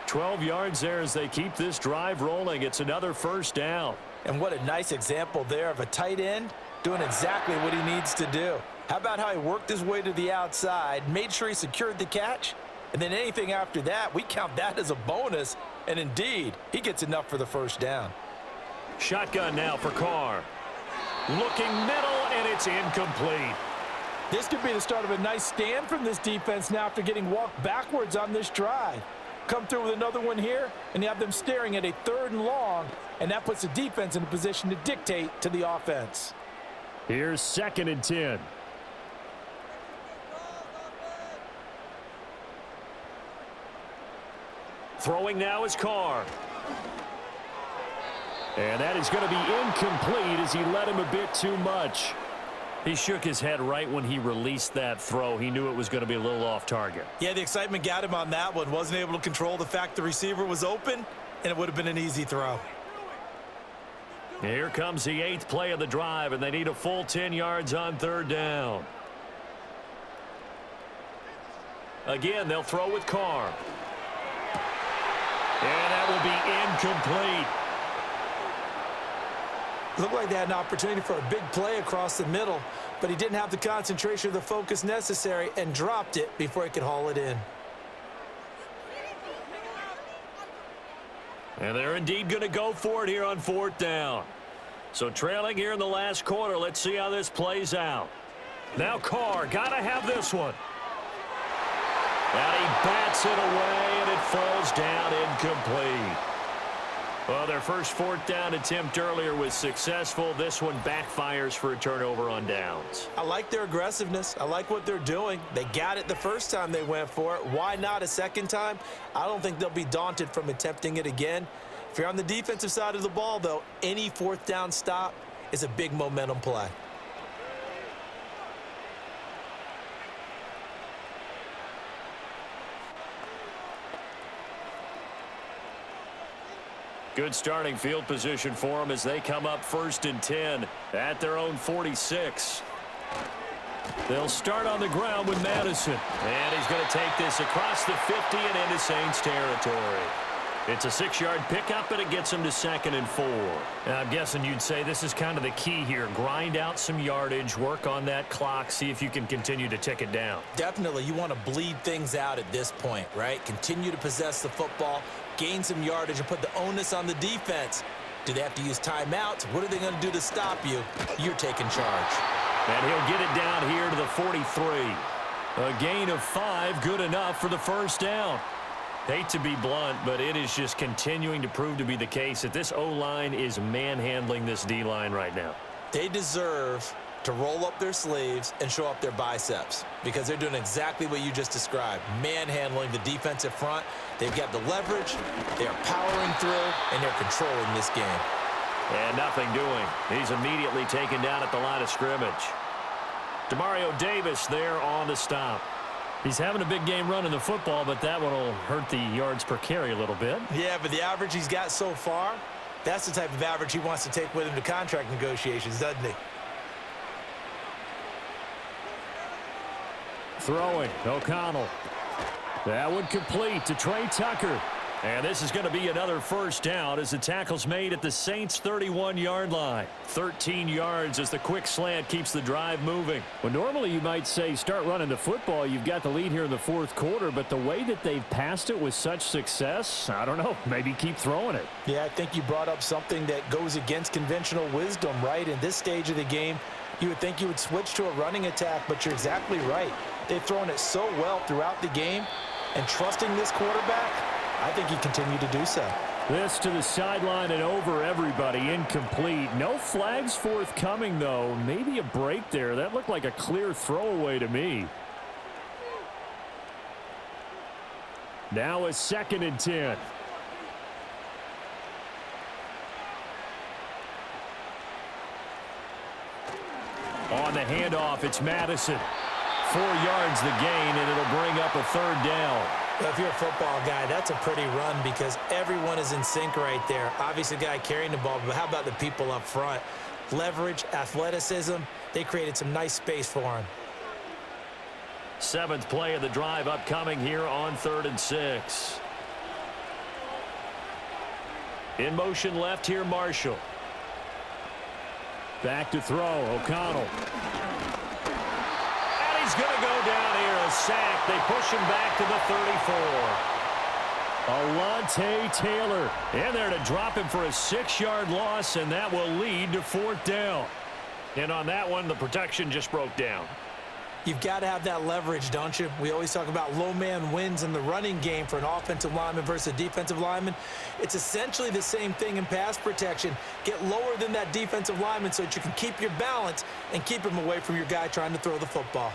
12 yards there as they keep this drive rolling. It's another 1st down. And what a nice example there of a tight end doing exactly what he needs to do. How about how he worked his way to the outside, made sure he secured the catch, and then anything after that, we count that as a bonus. And indeed, he gets enough for the 1st down. Shotgun now for Carr. Looking middle, and it's incomplete. This could be the start of a nice stand from this defense now after getting walked backwards on this drive. Come through with another one here, and you have them staring at a 3rd and long, and that puts the defense in a position to dictate to the offense. Here's 2nd and 10. Throwing now is Carr. And that is going to be incomplete as he let him a bit too much. He shook his head right when he released that throw. He knew it was going to be a little off target. Yeah, the excitement got him on that one. Wasn't able to control the fact the receiver was open, and it would have been an easy throw. Here comes the 8th play of the drive, and they need a full 10 yards on 3rd down. Again, they'll throw with Carr. And that will be incomplete. Looked like they had an opportunity for a big play across the middle, but he didn't have the concentration or the focus necessary and dropped it before he could haul it in. And they're indeed going to go for it here on 4th down. So trailing here in the last quarter, let's see how this plays out. Now Carr, got to have this one. And he bats it away, and it falls down incomplete. Well, their first 4th down attempt earlier was successful. This one backfires for a turnover on downs. I like their aggressiveness. I like what they're doing. They got it the first time they went for it. Why not a second time? I don't think they'll be daunted from attempting it again. If you're on the defensive side of the ball, though, any 4th down stop is a big momentum play. Good starting field position for them as they come up 1st and 10 at their own 46. They'll start on the ground with Madison. And he's going to take this across the 50 and into Saints territory. It's a 6-yard pickup, and it gets him to 2nd and 4. And I'm guessing you'd say this is kind of the key here. Grind out some yardage, work on that clock, see if you can continue to tick it down. Definitely. You want to bleed things out at this point, right? Continue to possess the football, gain some yardage, and put the onus on the defense. Do they have to use timeouts? What are they going to do to stop you? You're taking charge. And he'll get it down here to the 43. A gain of 5, good enough for the first down. Hate to be blunt, but it is just continuing to prove to be the case that this O-line is manhandling this D-line right now. They deserve to roll up their sleeves and show up their biceps because they're doing exactly what you just described, manhandling the defensive front. They've got the leverage, they're powering through, and they're controlling this game. And nothing doing. He's immediately taken down at the line of scrimmage. Demario Davis there on the stop. He's having a big game running the football, but that one will hurt the yards per carry a little bit. Yeah, but the average he's got so far, that's the type of average he wants to take with him to contract negotiations, doesn't he? Throwing, O'Connell. That one complete to Trey Tucker. And this is going to be another first down as the tackle's made at the Saints' 31-yard line. 13 yards as the quick slant keeps the drive moving. Well, normally you might say start running the football. You've got the lead here in the fourth quarter, but the way that they've passed it with such success, I don't know, maybe keep throwing it. Yeah, I think you brought up something that goes against conventional wisdom, right? In this stage of the game, you would think you would switch to a running attack, but you're exactly right. They've thrown it so well throughout the game, and trusting this quarterback, I think he continued to do so. This to the sideline and over everybody, incomplete. No flags forthcoming, though. Maybe a break there. That looked like a clear throwaway to me. Now a 2nd and 10. On the handoff, it's Madison. 4 yards the gain, and it'll bring up a 3rd down. Well, if you're a football guy, that's a pretty run because everyone is in sync right there. Obviously, the guy carrying the ball, but how about the people up front? Leverage, athleticism, they created some nice space for him. 7th play of the drive upcoming here on 3rd and 6. In motion left here, Marshall. Back to throw, O'Connell. He's going to go down here, a sack. They push him back to the 34. Alontae Taylor in there to drop him for a 6-yard loss, and that will lead to 4th down. And on that one, the protection just broke down. You've got to have that leverage, don't you? We always talk about low man wins in the running game for an offensive lineman versus a defensive lineman. It's essentially the same thing in pass protection. Get lower than that defensive lineman so that you can keep your balance and keep him away from your guy trying to throw the football.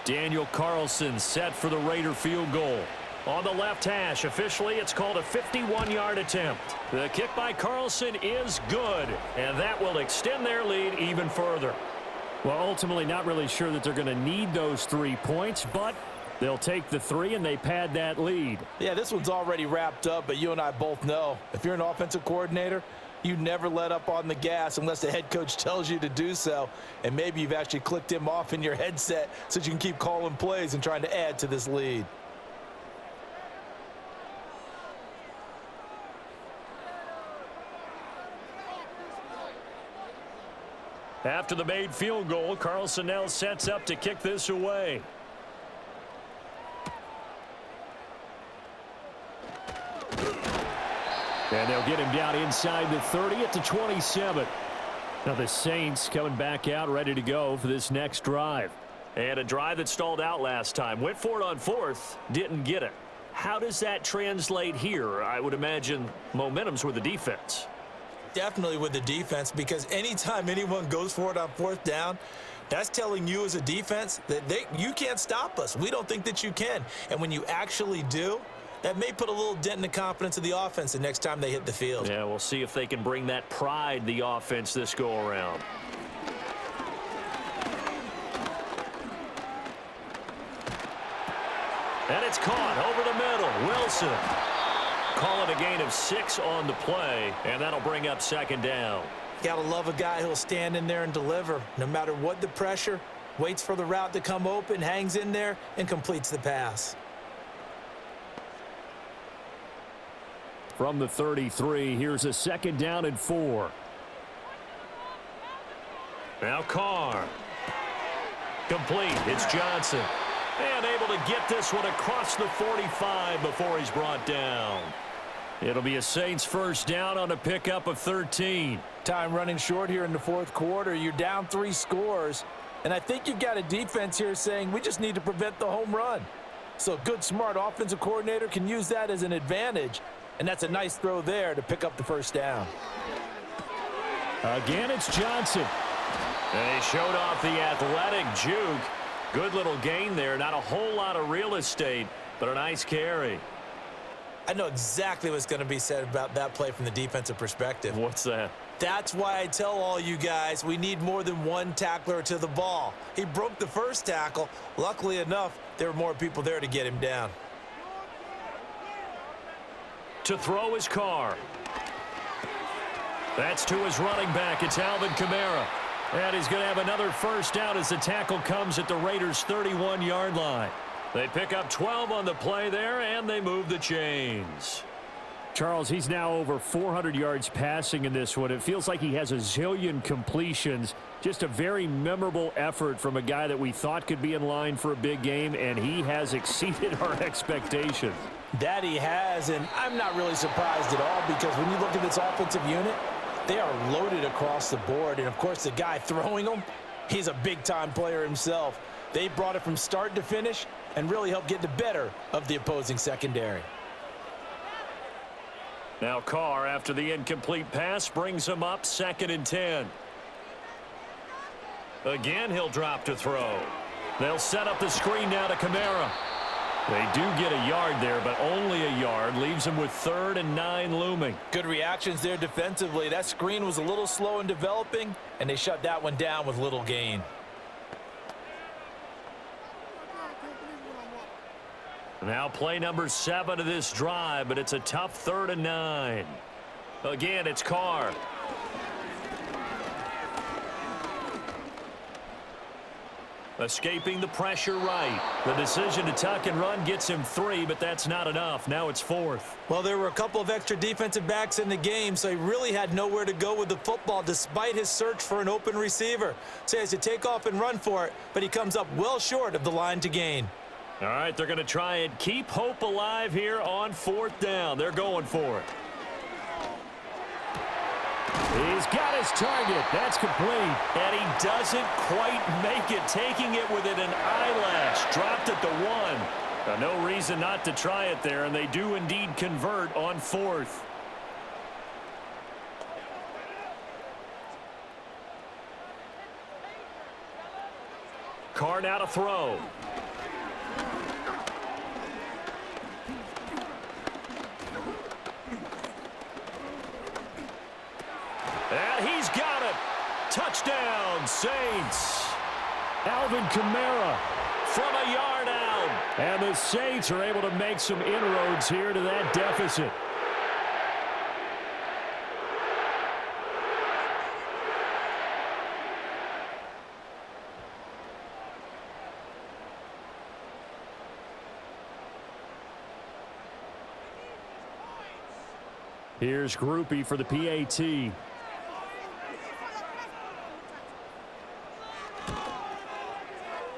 Daniel Carlson set for the Raider field goal. On the left hash, officially it's called a 51-yard attempt. The kick by Carlson is good, and that will extend their lead even further. Well, ultimately not really sure that they're going to need those 3 points, but they'll take the 3 and they pad that lead. Yeah, this one's already wrapped up, but you and I both know if you're an offensive coordinator, you never let up on the gas unless the head coach tells you to do so, and maybe you've actually clicked him off in your headset so that you can keep calling plays and trying to add to this lead. After the made field goal, Carlson now sets up to kick this away. And they'll get him down inside the 30 at the 27. Now the Saints coming back out ready to go for this next drive. And a drive that stalled out last time. Went for it on 4th, didn't get it. How does that translate here? I would imagine momentum's with the defense. Definitely with the defense, because anytime anyone goes for it on 4th down, that's telling you as a defense that you can't stop us. We don't think that you can. And when you actually do, that may put a little dent in the confidence of the offense the next time they hit the field. Yeah, we'll see if they can bring that pride the offense this go-around. And it's caught over the middle. Wilson calling a gain of 6 on the play, and that'll bring up 2nd down. Gotta love a guy who'll stand in there and deliver. No matter what the pressure, waits for the route to come open, hangs in there, and completes the pass. From the 33, here's a 2nd down and 4. Now Carr. Complete. It's Johnson. And able to get this one across the 45 before he's brought down. It'll be a Saints first down on a pickup of 13. Time running short here in the fourth quarter. You're down 3 scores. And I think you've got a defense here saying we just need to prevent the home run. So a good, smart offensive coordinator can use that as an advantage. And that's a nice throw there to pick up the first down. Again, it's Johnson. And he showed off the athletic juke. Good little gain there. Not a whole lot of real estate, but a nice carry. I know exactly what's going to be said about that play from the defensive perspective. What's that? That's why I tell all you guys we need more than one tackler to the ball. He broke the first tackle. Luckily enough, there were more people there to get him down. To throw his car. That's to his running back. It's Alvin Kamara. And he's going to have another first down as the tackle comes at the Raiders' 31-yard line. They pick up 12 on the play there, and they move the chains. Charles, he's now over 400 yards passing in this one. It feels like he has a zillion completions. Just a very memorable effort from a guy that we thought could be in line for a big game, and he has exceeded our expectations. That he has, and I'm not really surprised at all because when you look at this offensive unit, they are loaded across the board. And, of course, the guy throwing them, he's a big-time player himself. They brought it from start to finish and really helped get the better of the opposing secondary. Now Carr, after the incomplete pass, brings him up 2nd and 10. Again, he'll drop to throw. They'll set up the screen now to Kamara. They do get a yard there, but only a yard. Leaves him with 3rd and 9 looming. Good reactions there defensively. That screen was a little slow in developing, and they shut that one down with little gain. Now play number 7 of this drive, but it's a tough 3rd and 9. Again, it's Carr. Escaping the pressure right. The decision to tuck and run gets him 3, but that's not enough. Now it's 4th. Well, there were a couple of extra defensive backs in the game, so he really had nowhere to go with the football despite his search for an open receiver. So he has to take off and run for it, but he comes up well short of the line to gain. All right, they're going to try and keep hope alive here on 4th down. They're going for it. He's got his target. That's complete. And he doesn't quite make it, taking it within an eyelash. Dropped at the 1. No reason not to try it there, and they do indeed convert on 4th. Carr now to throw. And he's got it. Touchdown, Saints. Alvin Kamara From a yard out. And the Saints are able to make some inroads here to that deficit. Here's Groupie for the PAT.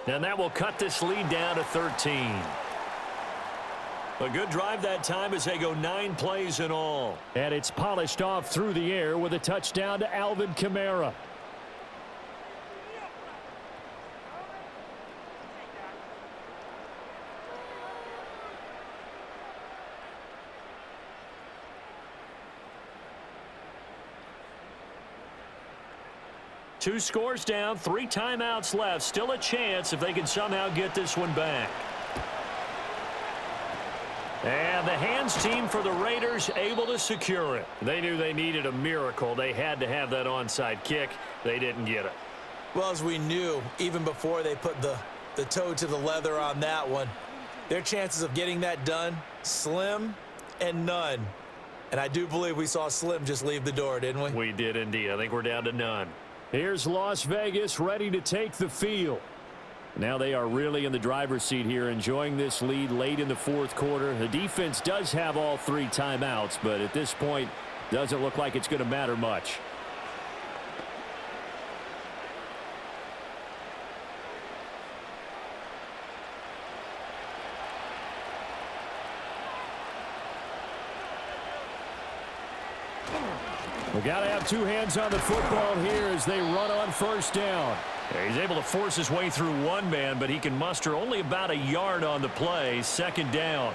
And that will cut this lead down to 13. A good drive that time as they go 9 plays in all. And it's polished off through the air with a touchdown to Alvin Kamara. Two scores down, 3 timeouts left. Still a chance if they can somehow get this one back. And the hands team for the Raiders able to secure it. They knew they needed a miracle. They had to have that onside kick. They didn't get it. Well, as we knew, even before they put the toe to the leather on that one, their chances of getting that done, slim and none. And I do believe we saw Slim just leave the door, didn't we? We did indeed. I think we're down to none. Here's Las Vegas ready to take the field. Now they are really in the driver's seat here, enjoying this lead late in the fourth quarter. The defense does have all 3 timeouts, but at this point, doesn't look like it's going to matter much. We got to have two hands on the football here as they run on first down. He's able to force his way through one man, but he can muster only about a yard on the play. Second down.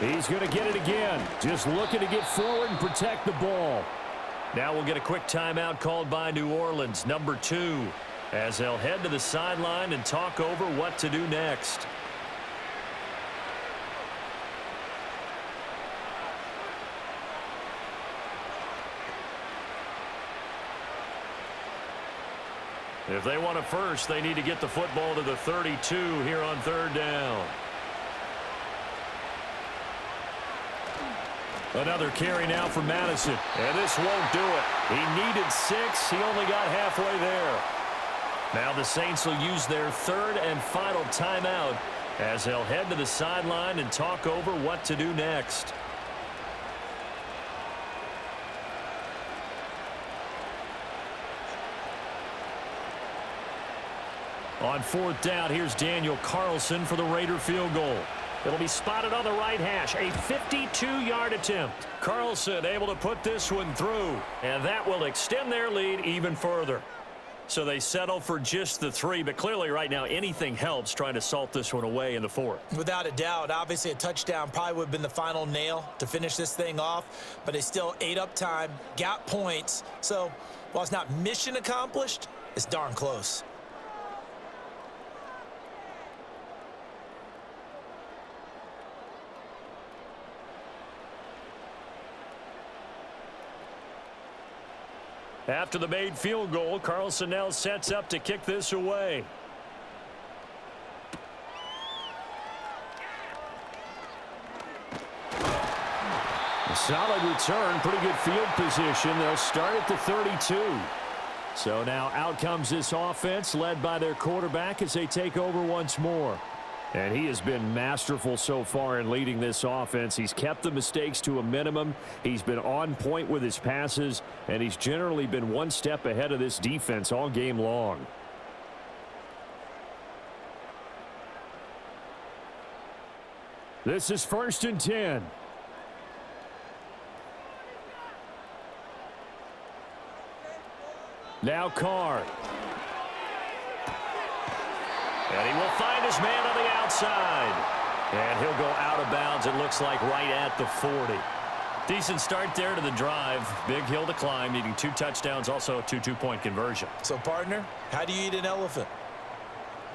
He's going to get it again. Just looking to get forward and protect the ball. Now we'll get a quick timeout called by New Orleans, number 2, as they'll head to the sideline and talk over what to do next. If they want a first, they need to get the football to the 32 here on third down. Another carry now for Madison. And this won't do it. He needed 6. He only got halfway there. Now the Saints will use their third and final timeout as they'll head to the sideline and talk over what to do next. On fourth down, here's Daniel Carlson for the Raider field goal. It'll be spotted on the right hash, a 52-yard attempt. Carlson able to put this one through, and that will extend their lead even further. So they settle for just the 3, but clearly right now anything helps trying to salt this one away in the fourth. Without a doubt, obviously a touchdown probably would have been the final nail to finish this thing off, but they still ate up time, got points. So while it's not mission accomplished, it's darn close. After the made field goal, Carlson now sets up to kick this away. A solid return, pretty good field position. They'll start at the 32. So now out comes this offense led by their quarterback as they take over once more. And he has been masterful so far in leading this offense. He's kept the mistakes to a minimum. He's been on point with his passes, and he's generally been one step ahead of this defense all game long. This is 1st and 10. Now Carr. And he will find his man on the outside. And he'll go out of bounds, it looks like, right at the 40. Decent start there to the drive. Big hill to climb, needing 2 touchdowns, also a 2-2-point conversion. So, partner, how do you eat an elephant?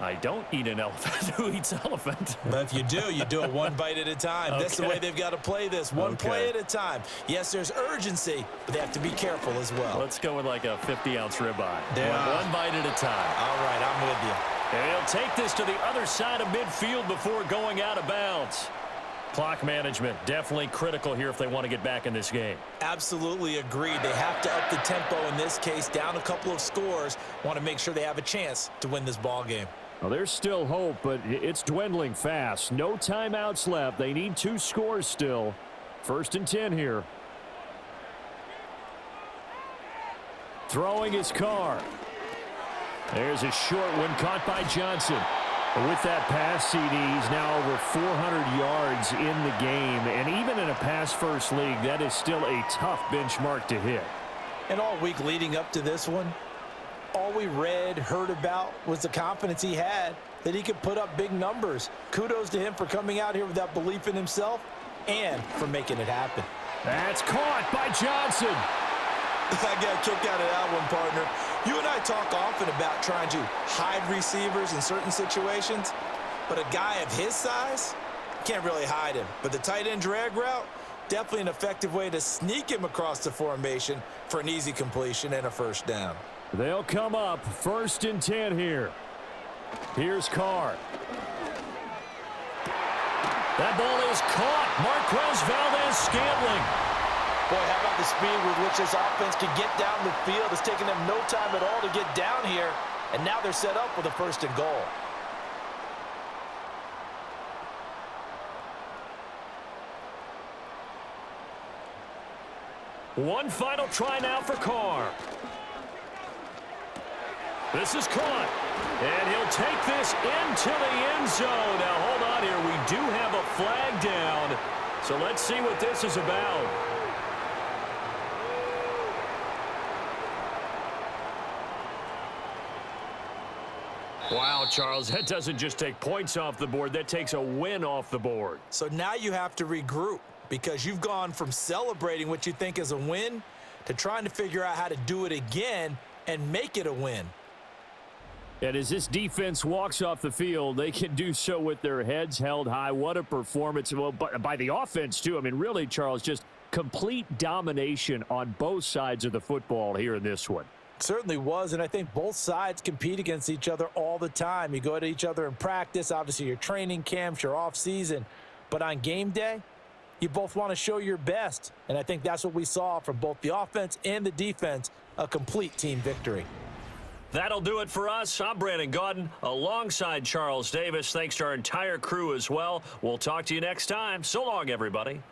I don't eat an elephant. Who eats elephant? But if you do it one bite at a time. Okay. That's the way they've got to play this, one play at a time. Yes, there's urgency, but they have to be careful as well. Let's go with like a 50-ounce ribeye. Yeah. One bite at a time. All right, I'm with you. And he'll take this to the other side of midfield before going out of bounds. Clock management definitely critical here if they want to get back in this game. Absolutely agreed. They have to up the tempo in this case, down a couple of scores. Want to make sure they have a chance to win this ball game. Well, there's still hope, but it's dwindling fast. No timeouts left. They need 2 scores still. 1st and 10 here. Throwing his Carr. There's a short one caught by Johnson. With that pass CD, he's now over 400 yards in the game. And even in a pass-first league, that is still a tough benchmark to hit. And all week leading up to this one, all we read, heard about was the confidence he had that he could put up big numbers. Kudos to him for coming out here with that belief in himself and for making it happen. That's caught by Johnson. I got a kick out of that one, partner. You and I talk often about trying to hide receivers in certain situations, but a guy of his size, can't really hide him. But the tight end drag route, definitely an effective way to sneak him across the formation for an easy completion and a first down. They'll come up 1st and 10 here. Here's Carr. That ball is caught. Marquez Valdes-Scantling. Boy, how about the speed with which this offense can get down the field? It's taken them no time at all to get down here, and now they're set up with a 1st and goal. One final try now for Carr. This is caught. And he'll take this into the end zone. Now, hold on here. We do have a flag down. So let's see what this is about. Wow, Charles, that doesn't just take points off the board. That takes a win off the board. So now you have to regroup because you've gone from celebrating what you think is a win to trying to figure out how to do it again and make it a win. And as this defense walks off the field, they can do so with their heads held high. What a performance. Well, by the offense, too. I mean, really, Charles, just complete domination on both sides of the football here in this one. Certainly was, and I think both sides compete against each other all the time. You go to each other in practice, obviously your training camps, your off-season, but on game day, you both want to show your best, and I think that's what we saw from both the offense and the defense, a complete team victory. That'll do it for us. I'm Brandon Gaudin alongside Charles Davis. Thanks to our entire crew as well. We'll talk to you next time. So long, everybody.